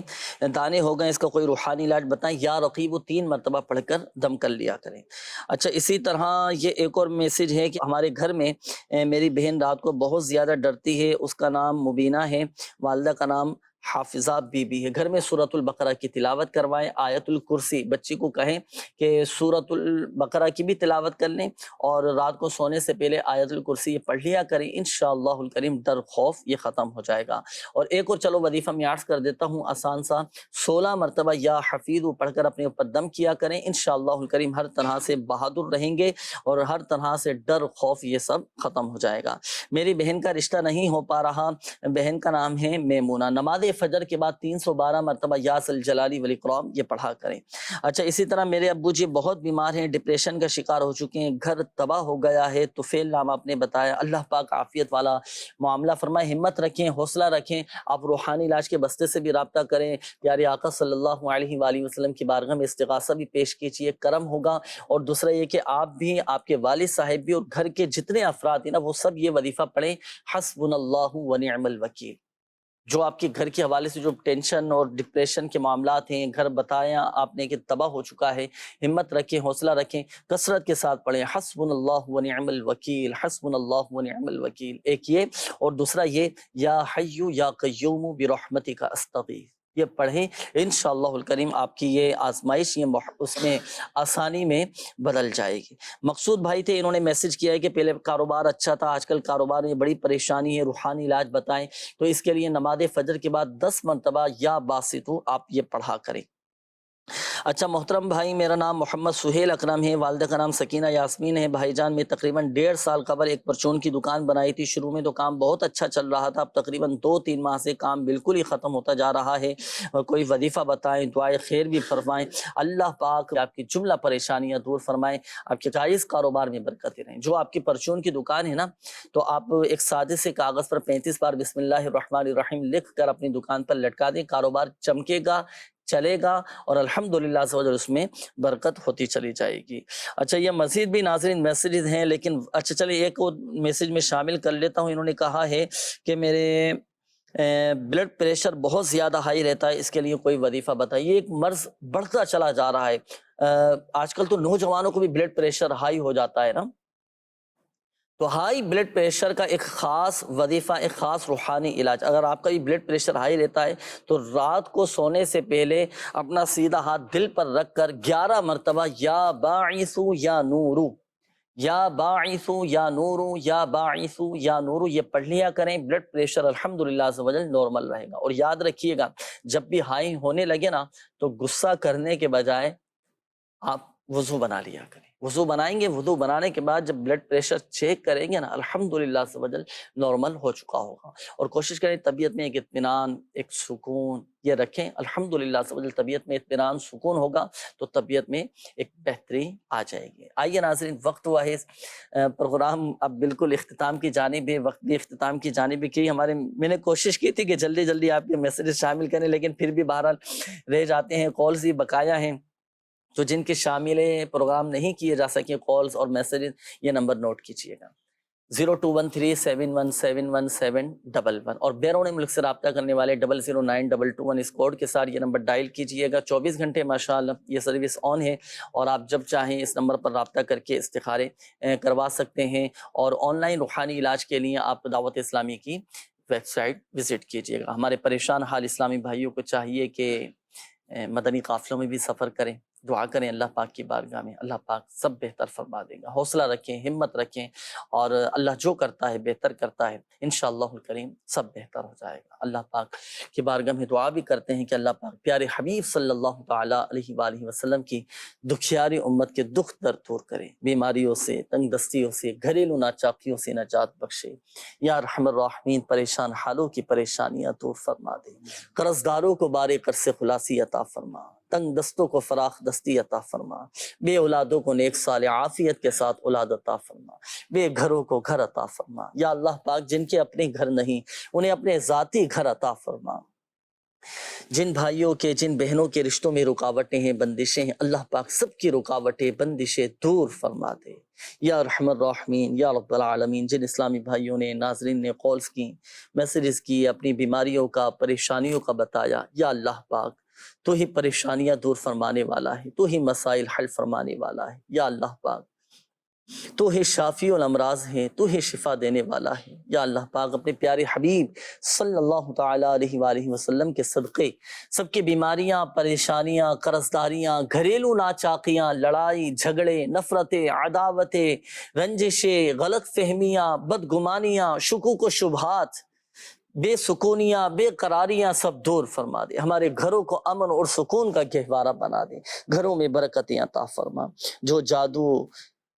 دانے ہو گئے، اس کا کوئی روحانی علاج بتائیں، یا رقیب 3 مرتبہ پڑھ کر دم کر لیا کریں۔ اچھا، اسی طرح یہ ایک اور میسیج ہے کہ ہمارے گھر میں میری بہن رات کو بہت زیادہ ڈرتی ہے، اس کا نام مبینہ ہے، والدہ کا نام حافظہ بی بی ہے۔ گھر میں سورۃ البقرہ کی تلاوت کروائیں، آیت الکرسی، بچی کو کہیں کہ سورۃ البقرہ کی بھی تلاوت کر لیں، اور رات کو سونے سے پہلے آیت الکرسی یہ پڑھ لیا کریں، انشاءاللہ الکریم ڈر خوف یہ ختم ہو جائے گا۔ اور ایک اور چلو وظیفہ میں عرض کر دیتا ہوں آسان سا، 16 مرتبہ یا حفیظ پڑھ کر اپنے اوپر دم کیا کریں، انشاءاللہ الکریم ہر طرح سے بہادر رہیں گے اور ہر طرح سے ڈر خوف یہ سب ختم ہو جائے گا۔ میری بہن کا رشتہ نہیں ہو پا رہا، بہن کا نام ہے میمونہ، نماز فجر کے بعد 312 مرتبہ یا ذا الجلال والاکرام یہ پڑھا کریں۔ اچھا، اسی طرح میرے ابو جی بہت بیمار ہیں، ڈپریشن کا شکار ہو چکے ہیں، گھر تباہ ہو گیا ہے، طفیل نام آپ نے بتایا، اللہ پاک عافیت والا معاملہ فرمائے، ہمت رکھیں، حوصلہ رکھیں، آپ روحانی علاج کے بستے سے بھی رابطہ کریں، پیارے آقا صلی اللہ علیہ وآلہ وسلم کی بارگاہ میں استغاثہ بھی پیش کیجیے، کرم ہوگا۔ اور دوسرا یہ کہ آپ بھی، آپ کے والد صاحب بھی اور گھر کے جتنے افراد ہیں نا وہ سب یہ وظیفہ پڑھیں، حسبنا اللہ ونعم الوکیل۔ جو آپ کے گھر کے حوالے سے جو ٹینشن اور ڈپریشن کے معاملات ہیں، گھر بتایا آپ نے کہ تباہ ہو چکا ہے، ہمت رکھیں، حوصلہ رکھیں، کثرت کے ساتھ پڑھیں، حسبنا اللہ ونعم الوکیل، حسبنا اللہ ونعم الوکیل، ایک یہ، اور دوسرا یہ یا حی یا قیوم برحمتک استغیث، یہ پڑھیں، انشاءاللہ الکریم آپ کی یہ آزمائش یہ اس میں آسانی میں بدل جائے گی۔ مقصود بھائی تھے، انہوں نے میسج کیا ہے کہ پہلے کاروبار اچھا تھا، آج کل کاروبار میں بڑی پریشانی ہے، روحانی علاج بتائیں، تو اس کے لیے نماز فجر کے بعد 10 مرتبہ یا باسطو آپ یہ پڑھا کریں۔ اچھا محترم بھائی، میرا نام محمد سہیل اکرم ہے، والدہ کا نام سکینہ یاسمین ہے۔ بھائی جان میں تقریباً 1.5 سال قبل ایک پرچون کی دکان بنائی تھی۔ شروع میں تو کام بہت اچھا چل رہا تھا، اب تقریباً 2-3 ماہ سے کام بالکل ہی ختم ہوتا جا رہا ہے۔ کوئی وظیفہ بتائیں، دعائے خیر بھی فرمائیں، اللہ پاک آپ کی جملہ پریشانیاں دور فرمائیں، آپ کے جائز کاروبار میں برکتیں رہیں۔ جو آپ کی پرچون کی دکان ہے نا، تو آپ ایک سادے سے کاغذ پر 35 بار بسم اللہ الرحمن الرحیم لکھ کر اپنی دکان پر لٹکا دیں، کاروبار چمکے گا، چلے گا، اور الحمدللہ اس میں برکت ہوتی چلی جائے گی۔ اچھا یہ مزید بھی ناظرین میسیجز ہیں، لیکن اچھا چلیے ایک اور میسیج میں شامل کر لیتا ہوں۔ انہوں نے کہا ہے کہ میرے بلڈ پریشر بہت زیادہ ہائی رہتا ہے، اس کے لیے کوئی وظیفہ بتائیے۔ ایک مرض بڑھتا چلا جا رہا ہے، آج کل تو نوجوانوں کو بھی بلڈ پریشر ہائی ہو جاتا ہے نا، تو ہائی بلڈ پریشر کا ایک خاص وظیفہ، ایک خاص روحانی علاج۔ اگر آپ کا بھی بلڈ پریشر ہائی رہتا ہے تو رات کو سونے سے پہلے اپنا سیدھا ہاتھ دل پر رکھ کر 11 مرتبہ یا باعثو یا نورو، یا باعثو یا نورو، یا باعثو یا نورو یہ پڑھ لیا کریں۔ بلڈ پریشر الحمدللہ عز و جل نارمل رہے گا۔ اور یاد رکھیے گا، جب بھی ہائی ہونے لگے نا تو غصہ کرنے کے بجائے آپ وضو بنا لیا کریں۔ وضو بنائیں گے، وضو بنانے کے بعد جب بلڈ پریشر چیک کریں گے نا، الحمدللہ عز و جل نارمل ہو چکا ہوگا۔ اور کوشش کریں طبیعت میں ایک اطمینان، ایک سکون یہ رکھیں، الحمدللہ عز و جل طبیعت میں اطمینان سکون ہوگا تو طبیعت میں ایک بہتری آ جائے گی۔ آئیے ناظرین، وقت ہوا ہے پروگرام اب بالکل اختتام کی جانب ہے، وقت بھی اختتام کی جانب کی۔ میں نے کوشش کی تھی کہ جلدی جلدی آپ کے میسیجز شامل کریں، لیکن پھر بھی بہرحال رہ جاتے ہیں، کالز بھی بقایا ہیں، تو جن کے شامل پروگرام نہیں کیے جا سکے کالز اور میسیجز، یہ نمبر نوٹ کیجئے گا 0213717711 اور بیرون ملک سے رابطہ کرنے والے 009221 اس کوڈ کے ساتھ یہ نمبر ڈائل کیجئے گا۔ 24 گھنٹے ماشاءاللہ یہ سروس آن ہے، اور آپ جب چاہیں اس نمبر پر رابطہ کر کے استخارے کروا سکتے ہیں۔ اور آن لائن روحانی علاج کے لیے آپ دعوت اسلامی کی ویب سائٹ وزٹ کیجئے گا۔ ہمارے پریشان حال اسلامی بھائیوں کو چاہیے کہ مدنی قافلوں میں بھی سفر کریں، دعا کریں اللہ پاک کی بارگاہ میں، اللہ پاک سب بہتر فرما دے گا۔ حوصلہ رکھیں، ہمت رکھیں، اور اللہ جو کرتا ہے بہتر کرتا ہے، انشاءاللہ الکریم سب بہتر ہو جائے گا۔ اللہ پاک کی بارگاہ میں دعا بھی کرتے ہیں کہ اللہ پاک پیارے حبیب صلی اللہ تعالی علیہ وآلہ وسلم کی دکھیاری امت کے دکھ درد دور کرے، بیماریوں سے، تنگ دستیوں سے، گھریلو ناچاکیوں سے نجات بخشے۔ یا ارحم الراحمین، پریشان حالوں کی پریشانیاں دور فرما دے، قرضداروں کو بارے قرض سے خلاصی عطا فرما، تنگ دستوں کو فراخ دستی عطا فرما، بے اولادوں کو نیک صالح عافیت کے ساتھ اولاد عطا فرما، بے گھروں کو گھر عطا فرما۔ یا اللہ پاک جن کے اپنے گھر نہیں، انہیں اپنے ذاتی گھر عطا فرما۔ جن بھائیوں کے، جن بہنوں کے رشتوں میں رکاوٹیں ہیں، بندشیں ہیں، اللہ پاک سب کی رکاوٹیں، بندشیں دور فرما دے۔ یا ارحم الراحمین، یا رب العالمین، جن اسلامی بھائیوں نے، ناظرین نے کالز کی، میسیجز کی، اپنی بیماریوں کا، پریشانیوں کا بتایا، یا اللہ پاک تو ہی پریشانیاں دور فرمانے والا ہے، تو ہی مسائل حل فرمانے والا ہے۔ یا اللہ پاک تو ہی شافی الامراض ہے، تو ہی شفا دینے والا ہے۔ یا اللہ پاک اپنے پیارے حبیب صلی اللہ تعالی علیہ وآلہ وسلم کے صدقے سب کی بیماریاں، پریشانیاں، قرضداریاں، گھریلو ناچاقیاں، لڑائی جھگڑے، نفرتیں، عداوتیں، رنجشیں، غلط فہمیاں، بدگمانیاں، شکوک و شبہات، بے سکونیاں، بے قراریاں سب دور فرما دے۔ ہمارے گھروں کو امن اور سکون کا گہوارہ بنا دے، گھروں میں برکتیں عطا فرما۔ جو جادو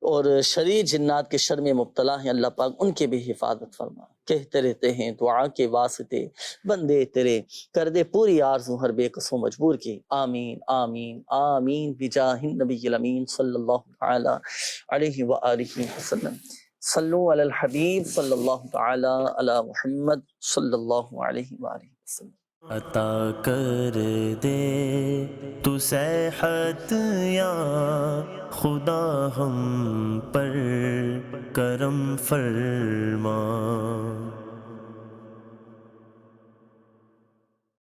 اور شریر جنات کے شر میں مبتلا ہیں، اللہ پاک ان کے بھی حفاظت فرما۔ کہتے رہتے ہیں دعا کے واسطے بندے تیرے، کر دے پوری آرزو ہر بے قصو مجبور کی۔ آمین آمین آمین بجاہ النبی الامین صلی اللہ تعالی علیہ وآلہ وسلم۔ صلو علی الحبیب صلی اللہ تعالی علی محمد صلی اللہ علیہ وآلہ وسلم۔ عطا کر دے تو صحت یا خدا، ہم پر کرم فرما۔